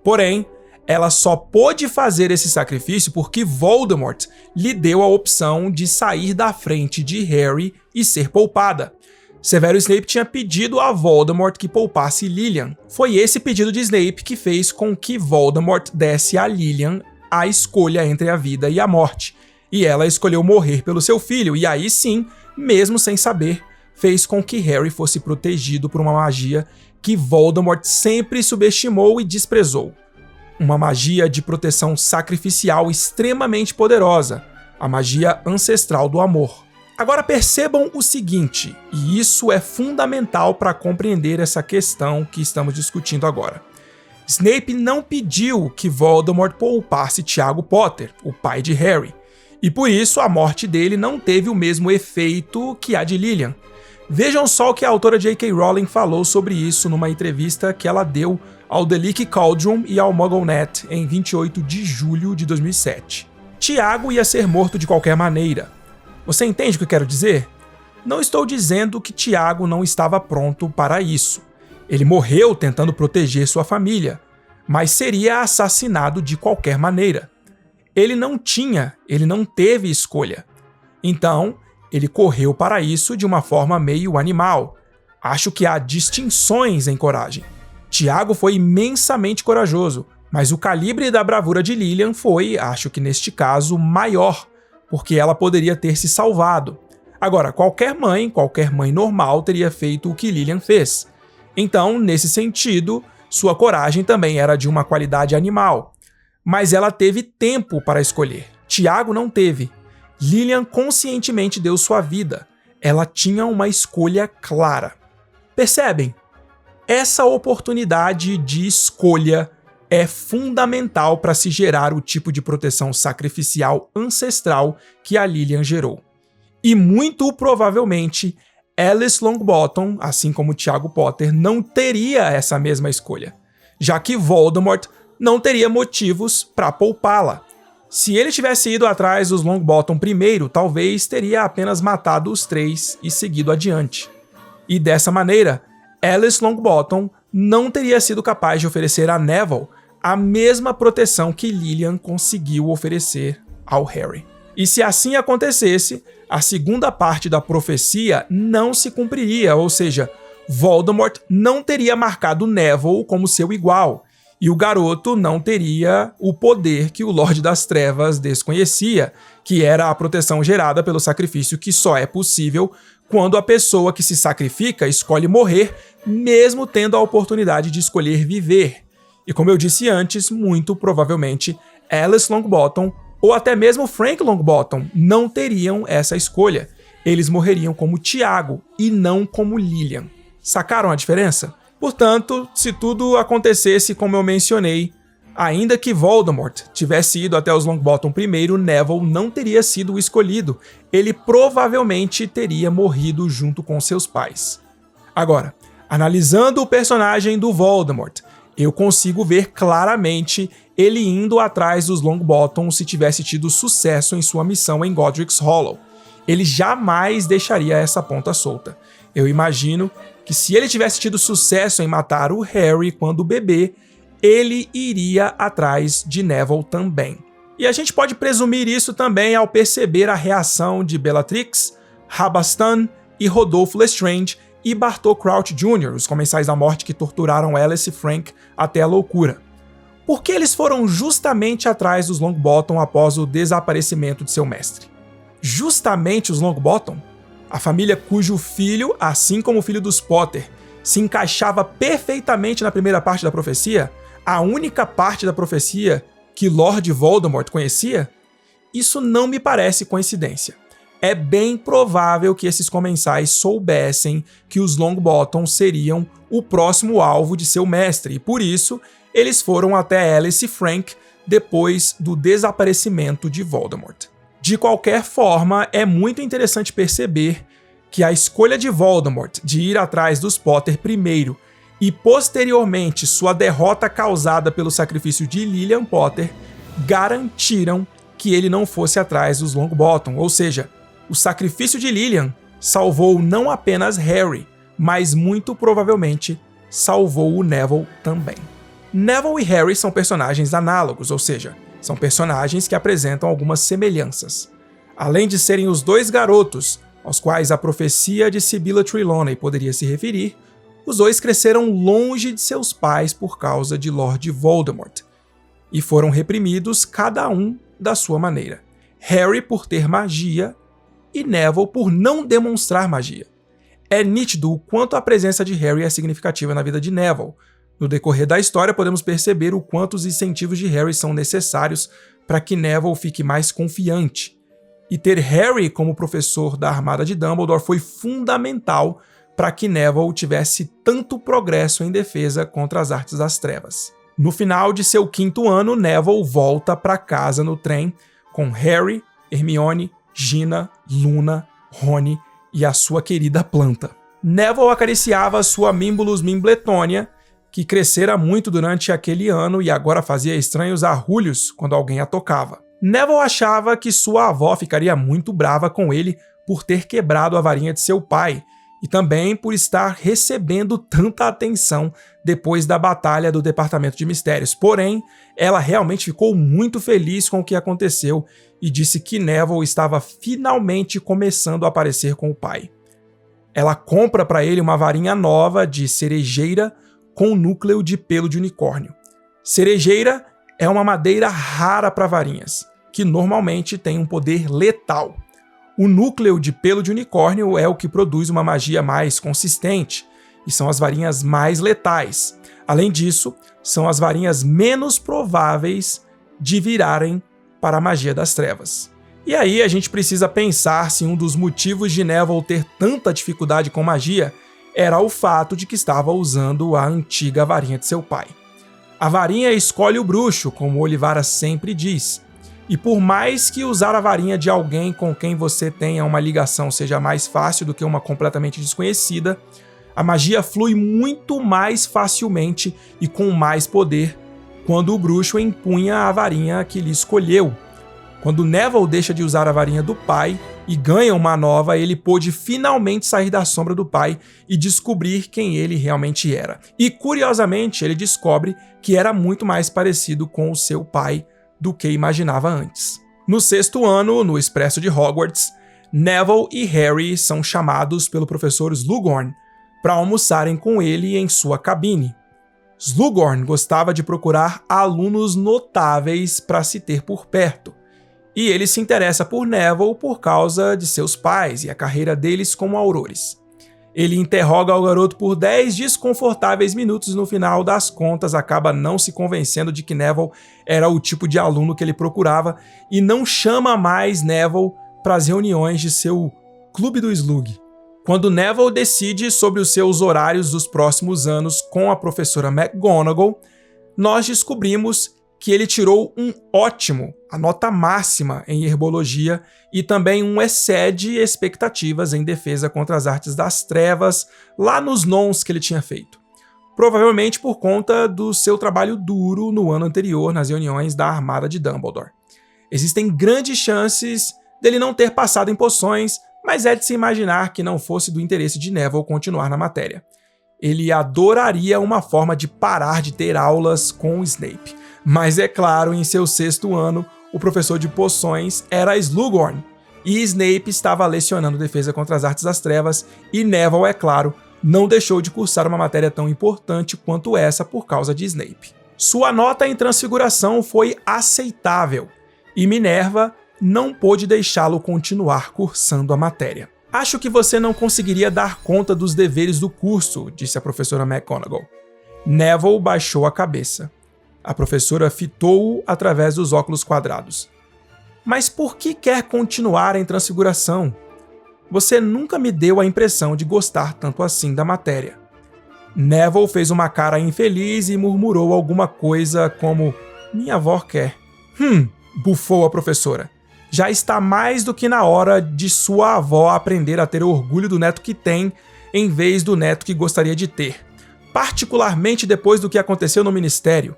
Porém, ela só pôde fazer esse sacrifício porque Voldemort lhe deu a opção de sair da frente de Harry e ser poupada. Severus Snape tinha pedido a Voldemort que poupasse Lilian. Foi esse pedido de Snape que fez com que Voldemort desse a Lilian a escolha entre a vida e a morte. E ela escolheu morrer pelo seu filho, e aí sim, mesmo sem saber, fez com que Harry fosse protegido por uma magia que Voldemort sempre subestimou e desprezou. Uma magia de proteção sacrificial extremamente poderosa, a magia ancestral do amor. Agora percebam o seguinte, e isso é fundamental para compreender essa questão que estamos discutindo agora. Snape não pediu que Voldemort poupasse Tiago Potter, o pai de Harry, e por isso a morte dele não teve o mesmo efeito que a de Lilian. Vejam só o que a autora J.K. Rowling falou sobre isso numa entrevista que ela deu ao The Leaky Cauldron e ao MuggleNet em 28 de julho de 2007. Tiago ia ser morto de qualquer maneira. Você entende o que eu quero dizer? Não estou dizendo que Tiago não estava pronto para isso. Ele morreu tentando proteger sua família, mas seria assassinado de qualquer maneira. Ele não teve escolha. Então, ele correu para isso de uma forma meio animal. Acho que há distinções em coragem. Tiago foi imensamente corajoso, mas o calibre da bravura de Lilian foi, acho que neste caso, maior, porque ela poderia ter se salvado. Agora, qualquer mãe normal teria feito o que Lilian fez. Então, nesse sentido, sua coragem também era de uma qualidade animal. Mas ela teve tempo para escolher. Tiago não teve. Lilian conscientemente deu sua vida. Ela tinha uma escolha clara. Percebem? Essa oportunidade de escolha é fundamental para se gerar o tipo de proteção sacrificial ancestral que a Lilian gerou. E muito provavelmente, Alice Longbottom, assim como Tiago Potter, não teria essa mesma escolha, já que Voldemort não teria motivos para poupá-la. Se ele tivesse ido atrás dos Longbottom primeiro, talvez teria apenas matado os 3 e seguido adiante. E dessa maneira, Alice Longbottom não teria sido capaz de oferecer a Neville a mesma proteção que Lilian conseguiu oferecer ao Harry. E se assim acontecesse, a segunda parte da profecia não se cumpriria, ou seja, Voldemort não teria marcado Neville como seu igual, e o garoto não teria o poder que o Lorde das Trevas desconhecia, que era a proteção gerada pelo sacrifício que só é possível quando a pessoa que se sacrifica escolhe morrer, mesmo tendo a oportunidade de escolher viver. E como eu disse antes, muito provavelmente Alice Longbottom ou até mesmo Frank Longbottom não teriam essa escolha. Eles morreriam como Tiago e não como Lilian. Sacaram a diferença? Portanto, se tudo acontecesse como eu mencionei, ainda que Voldemort tivesse ido até os Longbottom primeiro, Neville não teria sido o escolhido. Ele provavelmente teria morrido junto com seus pais. Agora, analisando o personagem do Voldemort, eu consigo ver claramente ele indo atrás dos Longbottom se tivesse tido sucesso em sua missão em Godric's Hollow. Ele jamais deixaria essa ponta solta. Eu imagino que se ele tivesse tido sucesso em matar o Harry quando bebê, ele iria atrás de Neville também. E a gente pode presumir isso também ao perceber a reação de Bellatrix, Rabastan e Rodolfo Lestrange e Bartol Crouch Jr., os Comensais da Morte que torturaram Alice e Frank até a loucura. Por que eles foram justamente atrás dos Longbottom após o desaparecimento de seu mestre? Justamente os Longbottom? A família cujo filho, assim como o filho dos Potter, se encaixava perfeitamente na primeira parte da profecia, a única parte da profecia que Lord Voldemort conhecia? Isso não me parece coincidência. É bem provável que esses comensais soubessem que os Longbottom seriam o próximo alvo de seu mestre, e por isso eles foram até Alice e Frank depois do desaparecimento de Voldemort. De qualquer forma, é muito interessante perceber que a escolha de Voldemort de ir atrás dos Potter primeiro e posteriormente sua derrota causada pelo sacrifício de Lilian Potter garantiram que ele não fosse atrás dos Longbottom, ou seja, o sacrifício de Lilian salvou não apenas Harry, mas muito provavelmente salvou o Neville também. Neville e Harry são personagens análogos, ou seja, são personagens que apresentam algumas semelhanças. Além de serem os dois garotos aos quais a profecia de Sibylla Trelawney poderia se referir, os dois cresceram longe de seus pais por causa de Lord Voldemort, e foram reprimidos cada um da sua maneira. Harry por ter magia e Neville por não demonstrar magia. É nítido o quanto a presença de Harry é significativa na vida de Neville. No decorrer da história, podemos perceber o quanto os incentivos de Harry são necessários para que Neville fique mais confiante. E ter Harry como professor da Armada de Dumbledore foi fundamental para que Neville tivesse tanto progresso em defesa contra as artes das trevas. No final de seu 5º ano, Neville volta para casa no trem com Harry, Hermione, Gina, Luna, Rony e a sua querida planta. Neville acariciava sua Mimbulus Mimbletonia, que crescera muito durante aquele ano e agora fazia estranhos arrulhos quando alguém a tocava. Neville achava que sua avó ficaria muito brava com ele por ter quebrado a varinha de seu pai e também por estar recebendo tanta atenção depois da batalha do Departamento de Mistérios. Porém, ela realmente ficou muito feliz com o que aconteceu e disse que Neville estava finalmente começando a aparecer com o pai. Ela compra para ele uma varinha nova de cerejeira com núcleo de pelo de unicórnio. Cerejeira é uma madeira rara para varinhas, que normalmente tem um poder letal. O núcleo de pelo de unicórnio é o que produz uma magia mais consistente, e são as varinhas mais letais. Além disso, são as varinhas menos prováveis de virarem para a magia das trevas. E aí a gente precisa pensar se um dos motivos de Neville ter tanta dificuldade com magia era o fato de que estava usando a antiga varinha de seu pai. A varinha escolhe o bruxo, como Olivara sempre diz, e por mais que usar a varinha de alguém com quem você tenha uma ligação seja mais fácil do que uma completamente desconhecida, a magia flui muito mais facilmente e com mais poder quando o bruxo empunha a varinha que lhe escolheu, Quando Neville deixa de usar a varinha do pai e ganha uma nova, ele pôde finalmente sair da sombra do pai e descobrir quem ele realmente era. E curiosamente, ele descobre que era muito mais parecido com o seu pai do que imaginava antes. No 6º ano, no Expresso de Hogwarts, Neville e Harry são chamados pelo professor Slughorn para almoçarem com ele em sua cabine. Slughorn gostava de procurar alunos notáveis para se ter por perto, e ele se interessa por Neville por causa de seus pais e a carreira deles como aurores. Ele interroga o garoto por 10 desconfortáveis minutos e no final das contas acaba não se convencendo de que Neville era o tipo de aluno que ele procurava e não chama mais Neville para as reuniões de seu Clube do Slug. Quando Neville decide sobre os seus horários dos próximos anos com a professora McGonagall, nós descobrimos que ele tirou um ótimo, a nota máxima em herbologia e também um excede expectativas em defesa contra as artes das trevas lá nos nons que ele tinha feito. Provavelmente por conta do seu trabalho duro no ano anterior nas reuniões da Armada de Dumbledore. Existem grandes chances dele não ter passado em poções, mas é de se imaginar que não fosse do interesse de Neville continuar na matéria. Ele adoraria uma forma de parar de ter aulas com o Snape. Mas é claro, em seu 6º ano, o professor de poções era Slughorn, e Snape estava lecionando defesa contra as artes das trevas, e Neville, é claro, não deixou de cursar uma matéria tão importante quanto essa por causa de Snape. Sua nota em transfiguração foi aceitável, e Minerva não pôde deixá-lo continuar cursando a matéria. Acho que você não conseguiria dar conta dos deveres do curso, disse a professora McGonagall. Neville baixou a cabeça. A professora fitou-o através dos óculos quadrados. Mas por que quer continuar em transfiguração? Você nunca me deu a impressão de gostar tanto assim da matéria. Neville fez uma cara infeliz e murmurou alguma coisa como minha avó quer. Bufou a professora. Já está mais do que na hora de sua avó aprender a ter orgulho do neto que tem, em vez do neto que gostaria de ter. Particularmente depois do que aconteceu no ministério.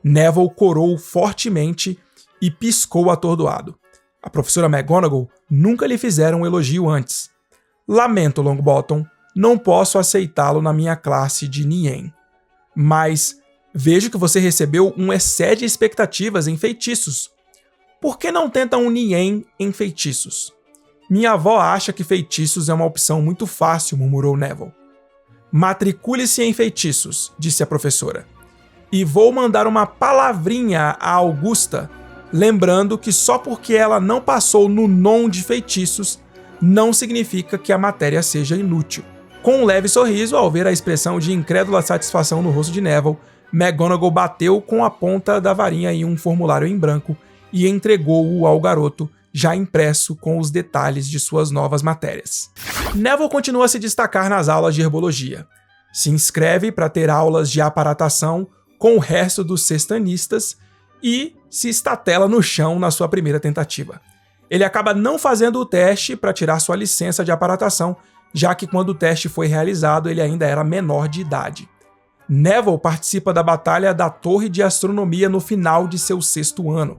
Neville corou fortemente e piscou atordoado. A professora McGonagall nunca lhe fizera um elogio antes. Lamento, Longbottom, não posso aceitá-lo na minha classe de Nien. Mas vejo que você recebeu um excede expectativas em feitiços. Por que não tenta um Nien em feitiços? Minha avó acha que feitiços é uma opção muito fácil, murmurou Neville. Matricule-se em feitiços, disse a professora. E vou mandar uma palavrinha a Augusta, lembrando que só porque ela não passou no non de feitiços, não significa que a matéria seja inútil. Com um leve sorriso, ao ver a expressão de incrédula satisfação no rosto de Neville, McGonagall bateu com a ponta da varinha em um formulário em branco e entregou-o ao garoto, já impresso com os detalhes de suas novas matérias. Neville continua a se destacar nas aulas de herbologia. Se inscreve para ter aulas de aparatação com o resto dos sextanistas e se estatela no chão na sua primeira tentativa. Ele acaba não fazendo o teste para tirar sua licença de aparatação, já que quando o teste foi realizado ele ainda era menor de idade. Neville participa da Batalha da Torre de Astronomia no final de seu 6º ano,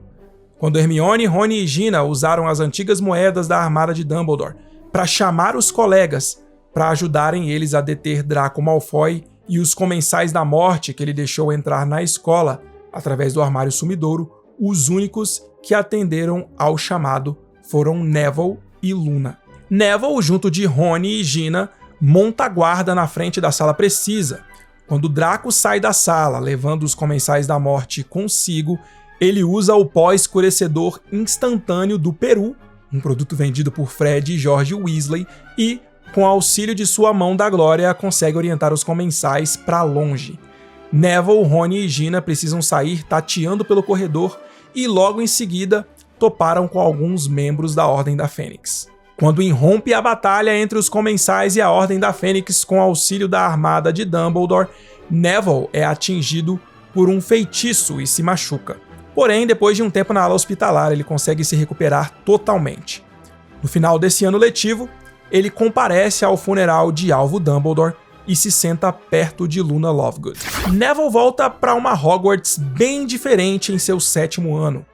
quando Hermione, Rony e Gina usaram as antigas moedas da Armada de Dumbledore para chamar os colegas para ajudarem eles a deter Draco Malfoy e os Comensais da Morte que ele deixou entrar na escola através do armário sumidouro. Os únicos que atenderam ao chamado foram Neville e Luna. Neville, junto de Rony e Gina, monta guarda na frente da sala precisa. Quando Draco sai da sala, levando os Comensais da Morte consigo, ele usa o pó escurecedor instantâneo do Peru, um produto vendido por Fred e George Weasley, e, com auxílio de sua mão da glória, consegue orientar os Comensais para longe. Neville, Rony e Gina precisam sair tateando pelo corredor e logo em seguida toparam com alguns membros da Ordem da Fênix. Quando irrompe a batalha entre os Comensais e a Ordem da Fênix com auxílio da Armada de Dumbledore, Neville é atingido por um feitiço e se machuca. Porém, depois de um tempo na ala hospitalar, ele consegue se recuperar totalmente. No final desse ano letivo, ele comparece ao funeral de Alvo Dumbledore e se senta perto de Luna Lovegood. Neville volta para uma Hogwarts bem diferente em seu 7º ano.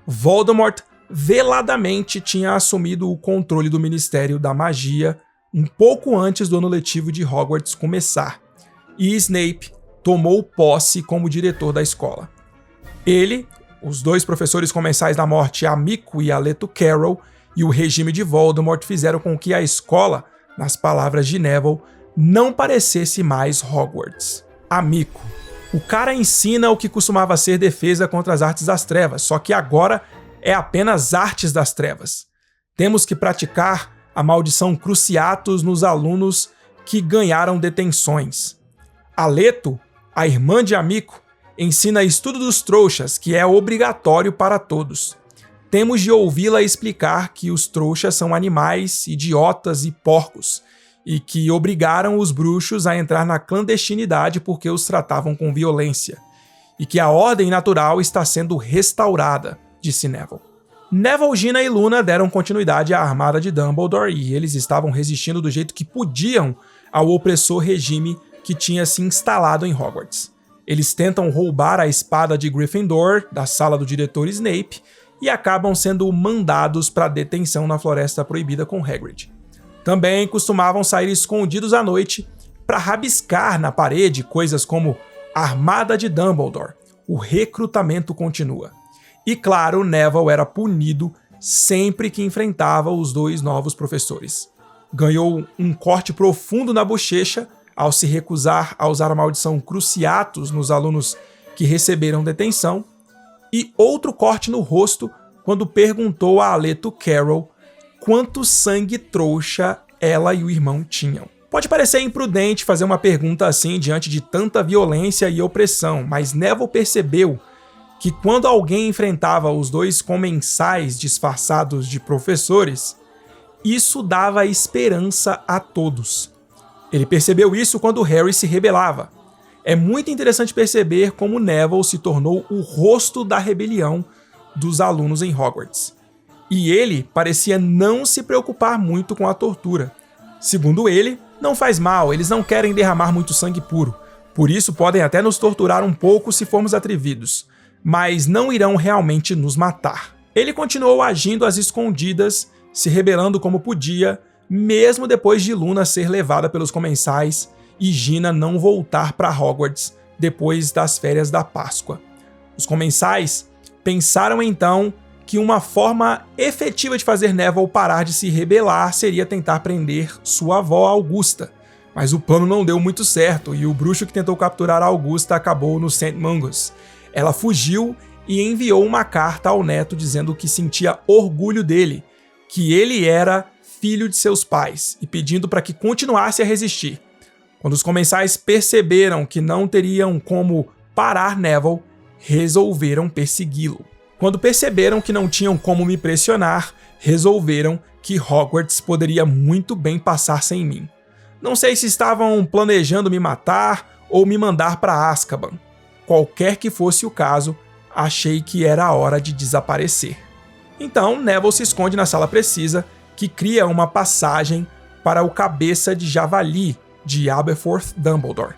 Voldemort veladamente tinha assumido o controle do Ministério da Magia um pouco antes do ano letivo de Hogwarts começar, e Snape tomou posse como diretor da escola. Ele, os 2 professores comensais da morte, Amico e Aleto Carroll, e o regime de Voldemort fizeram com que a escola, nas palavras de Neville, não parecesse mais Hogwarts. Amico. O cara ensina o que costumava ser defesa contra as artes das trevas, só que agora é apenas artes das trevas. Temos que praticar a maldição Cruciatus nos alunos que ganharam detenções. Aleto, a irmã de Amico, ensina estudo dos trouxas, que é obrigatório para todos. Temos de ouvi-la explicar que os trouxas são animais, idiotas e porcos, e que obrigaram os bruxos a entrar na clandestinidade porque os tratavam com violência, e que a ordem natural está sendo restaurada, disse Neville. Neville, Gina e Luna deram continuidade à armada de Dumbledore e eles estavam resistindo do jeito que podiam ao opressor regime que tinha se instalado em Hogwarts. Eles tentam roubar a espada de Gryffindor da sala do diretor Snape e acabam sendo mandados para detenção na Floresta Proibida com Hagrid. Também costumavam sair escondidos à noite para rabiscar na parede coisas como Armada de Dumbledore, o recrutamento continua. E claro, Neville era punido sempre que enfrentava os 2 novos professores. Ganhou um corte profundo na bochecha ao se recusar a usar a maldição Cruciatus nos alunos que receberam detenção, e outro corte no rosto quando perguntou a Aleto Carroll quanto sangue trouxa ela e o irmão tinham. Pode parecer imprudente fazer uma pergunta assim diante de tanta violência e opressão, mas Neville percebeu que quando alguém enfrentava os 2 comensais disfarçados de professores, isso dava esperança a todos. Ele percebeu isso quando Harry se rebelava. É muito interessante perceber como Neville se tornou o rosto da rebelião dos alunos em Hogwarts. E ele parecia não se preocupar muito com a tortura. Segundo ele, não faz mal, eles não querem derramar muito sangue puro. Por isso podem até nos torturar um pouco se formos atrevidos, mas não irão realmente nos matar. Ele continuou agindo às escondidas, se rebelando como podia, mesmo depois de Luna ser levada pelos comensais e Gina não voltar para Hogwarts depois das férias da Páscoa. Os comensais pensaram então que uma forma efetiva de fazer Neville parar de se rebelar seria tentar prender sua avó Augusta, mas o plano não deu muito certo e o bruxo que tentou capturar a Augusta acabou no St. Mungus. Ela fugiu e enviou uma carta ao neto dizendo que sentia orgulho dele, que ele era filho de seus pais, e pedindo para que continuasse a resistir. Quando os comensais perceberam que não teriam como parar Neville, resolveram persegui-lo. Quando perceberam que não tinham como me pressionar, resolveram que Hogwarts poderia muito bem passar sem mim. Não sei se estavam planejando me matar ou me mandar para Azkaban. Qualquer que fosse o caso, achei que era a hora de desaparecer. Então, Neville se esconde na sala precisa, que cria uma passagem para o Cabeça de Javali, de Aberforth Dumbledore.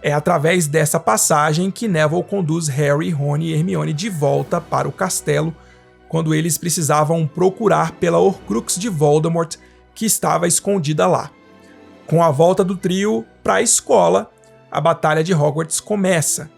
É através dessa passagem que Neville conduz Harry, Rony e Hermione de volta para o castelo, quando eles precisavam procurar pela Horcrux de Voldemort, que estava escondida lá. Com a volta do trio para a escola, a Batalha de Hogwarts começa.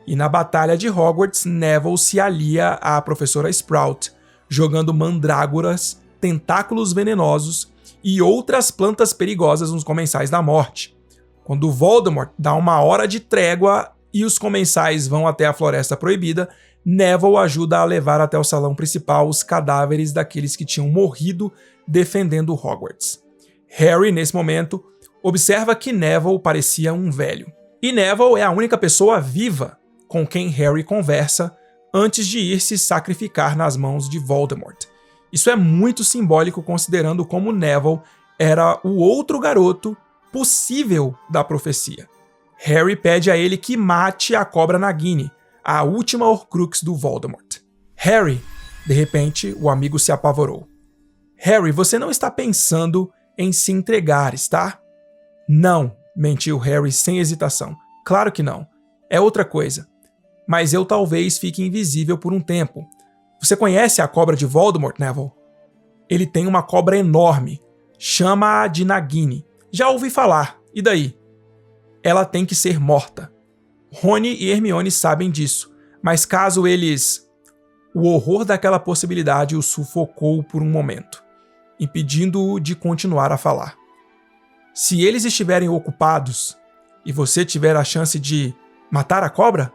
E na Batalha de Hogwarts, Neville se alia à professora Sprout, jogando mandrágoras, tentáculos venenosos e outras plantas perigosas nos Comensais da Morte. Quando Voldemort dá uma hora de trégua e os comensais vão até a Floresta Proibida, Neville ajuda a levar até o salão principal os cadáveres daqueles que tinham morrido defendendo Hogwarts. Harry, nesse momento, observa que Neville parecia um velho. E Neville é a única pessoa viva com quem Harry conversa antes de ir se sacrificar nas mãos de Voldemort. Isso é muito simbólico considerando como Neville era o outro garoto possível da profecia. Harry pede a ele que mate a Cobra Nagini, a última Horcrux do Voldemort. Harry, de repente, o amigo se apavorou. Harry, você não está pensando em se entregar, está? Não, mentiu Harry sem hesitação. Claro que não. É outra coisa. Mas eu talvez fique invisível por um tempo. Você conhece a cobra de Voldemort, Neville? Ele tem uma cobra enorme. Chama-a de Nagini. Já ouvi falar. E daí? Ela tem que ser morta. Rony e Hermione sabem disso, mas caso eles... O horror daquela possibilidade o sufocou por um momento, impedindo-o de continuar a falar. Se eles estiverem ocupados e você tiver a chance de matar a cobra?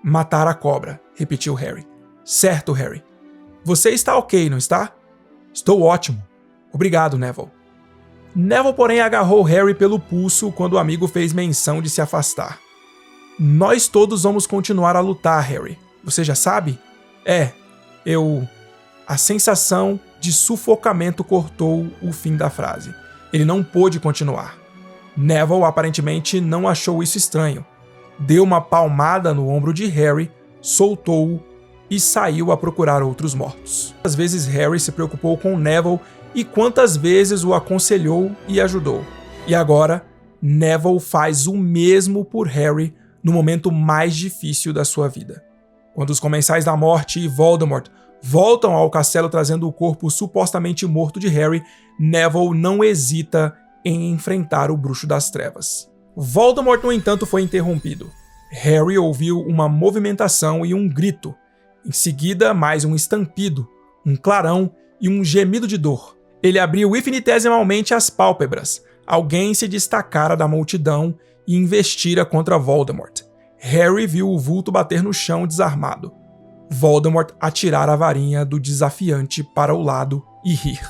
Matar a cobra, repetiu Harry. Certo, Harry. Você está ok, não está? Estou ótimo. Obrigado, Neville. Neville, porém, agarrou Harry pelo pulso quando o amigo fez menção de se afastar. Nós todos vamos continuar a lutar, Harry. Você já sabe? A sensação de sufocamento cortou o fim da frase. Ele não pôde continuar. Neville aparentemente não achou isso estranho. Deu uma palmada no ombro de Harry, soltou-o e saiu a procurar outros mortos. Às vezes Harry se preocupou com Neville e quantas vezes o aconselhou e ajudou. E agora, Neville faz o mesmo por Harry no momento mais difícil da sua vida. Quando os Comensais da Morte e Voldemort voltam ao castelo trazendo o corpo supostamente morto de Harry, Neville não hesita em enfrentar o Bruxo das Trevas. Voldemort, no entanto, foi interrompido. Harry ouviu uma movimentação e um grito. Em seguida, mais um estampido, um clarão e um gemido de dor. Ele abriu infinitesimalmente as pálpebras. Alguém se destacara da multidão e investira contra Voldemort. Harry viu o vulto bater no chão desarmado. Voldemort atirar a varinha do desafiante para o lado e rir.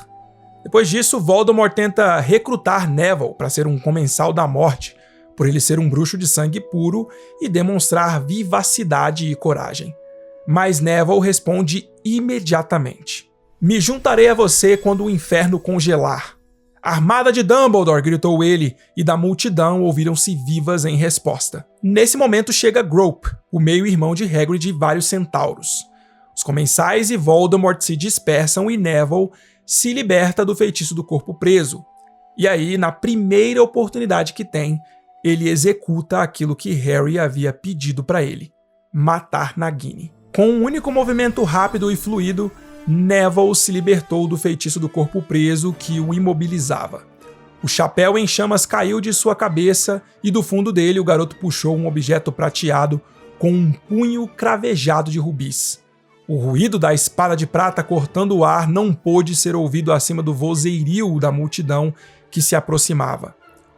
Depois disso, Voldemort tenta recrutar Neville para ser um comensal da morte, por ele ser um bruxo de sangue puro e demonstrar vivacidade e coragem. Mas Neville responde imediatamente. Me juntarei a você quando o inferno congelar. Armada de Dumbledore, gritou ele, e da multidão ouviram-se vivas em resposta. Nesse momento chega Grope, o meio-irmão de Hagrid e vários centauros. Os Comensais e Voldemort se dispersam e Neville se liberta do feitiço do corpo preso. E aí, na primeira oportunidade que tem, ele executa aquilo que Harry havia pedido para ele: matar Nagini. Com um único movimento rápido e fluido, Neville se libertou do feitiço do corpo preso que o imobilizava. O chapéu em chamas caiu de sua cabeça e do fundo dele o garoto puxou um objeto prateado com um punho cravejado de rubis. O ruído da espada de prata cortando o ar não pôde ser ouvido acima do vozerio da multidão que se aproximava,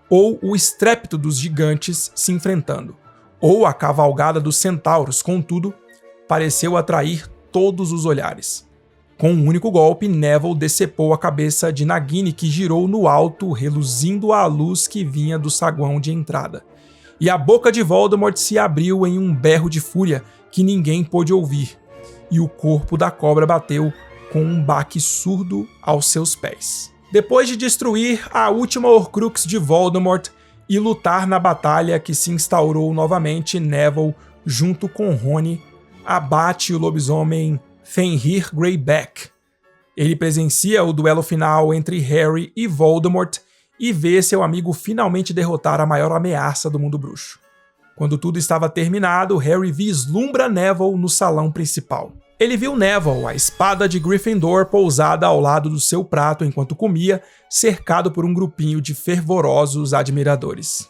ou o estrépito dos gigantes se enfrentando, ou a cavalgada dos centauros, contudo, pareceu atrair todos os olhares. Com um único golpe, Neville decepou a cabeça de Nagini, que girou no alto, reluzindo à luz que vinha do saguão de entrada. E a boca de Voldemort se abriu em um berro de fúria que ninguém pôde ouvir, e o corpo da cobra bateu com um baque surdo aos seus pés. Depois de destruir a última Horcrux de Voldemort e lutar na batalha que se instaurou novamente, Neville, junto com Rony, abate o lobisomem Fenrir Greyback. Ele presencia o duelo final entre Harry e Voldemort e vê seu amigo finalmente derrotar a maior ameaça do mundo bruxo. Quando tudo estava terminado, Harry vislumbra Neville no salão principal. Ele viu Neville, a espada de Gryffindor pousada ao lado do seu prato enquanto comia, cercado por um grupinho de fervorosos admiradores.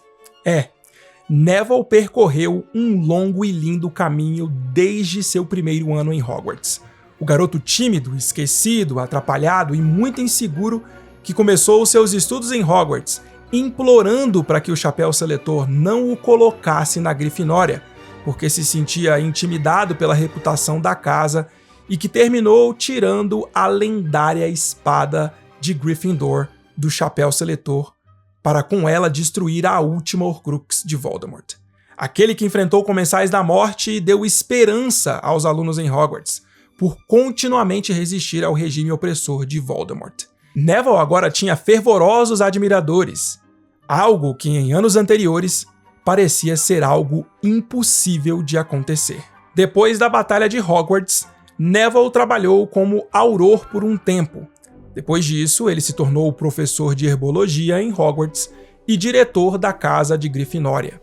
Neville percorreu um longo e lindo caminho desde seu primeiro ano em Hogwarts. O garoto tímido, esquecido, atrapalhado e muito inseguro que começou os seus estudos em Hogwarts, implorando para que o Chapéu Seletor não o colocasse na Grifinória, porque se sentia intimidado pela reputação da casa, e que terminou tirando a lendária espada de Gryffindor do Chapéu Seletor para com ela destruir a última Horcrux de Voldemort. Aquele que enfrentou Comensais da Morte e deu esperança aos alunos em Hogwarts, por continuamente resistir ao regime opressor de Voldemort. Neville agora tinha fervorosos admiradores, algo que em anos anteriores parecia ser algo impossível de acontecer. Depois da Batalha de Hogwarts, Neville trabalhou como auror por um tempo. Depois disso, ele se tornou professor de herbologia em Hogwarts e diretor da Casa de Grifinória.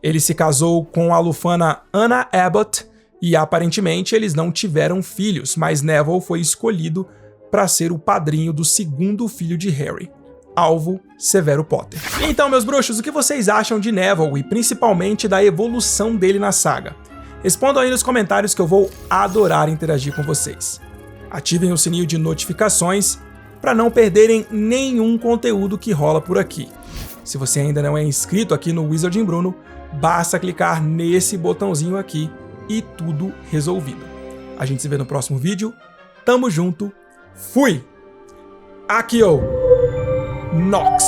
Ele se casou com a lufana Anna Abbott E aparentemente eles não tiveram filhos, mas Neville foi escolhido para ser o padrinho do segundo filho de Harry, alvo Severo Potter. Então, meus bruxos, o que vocês acham de Neville e principalmente da evolução dele na saga? Respondam aí nos comentários que eu vou adorar interagir com vocês. Ativem o sininho de notificações para não perderem nenhum conteúdo que rola por aqui. Se você ainda não é inscrito aqui no Wizarding Bruno, basta clicar nesse botãozinho aqui e tudo resolvido. A gente se vê no próximo vídeo. Tamo junto. Fui! Accio Nox!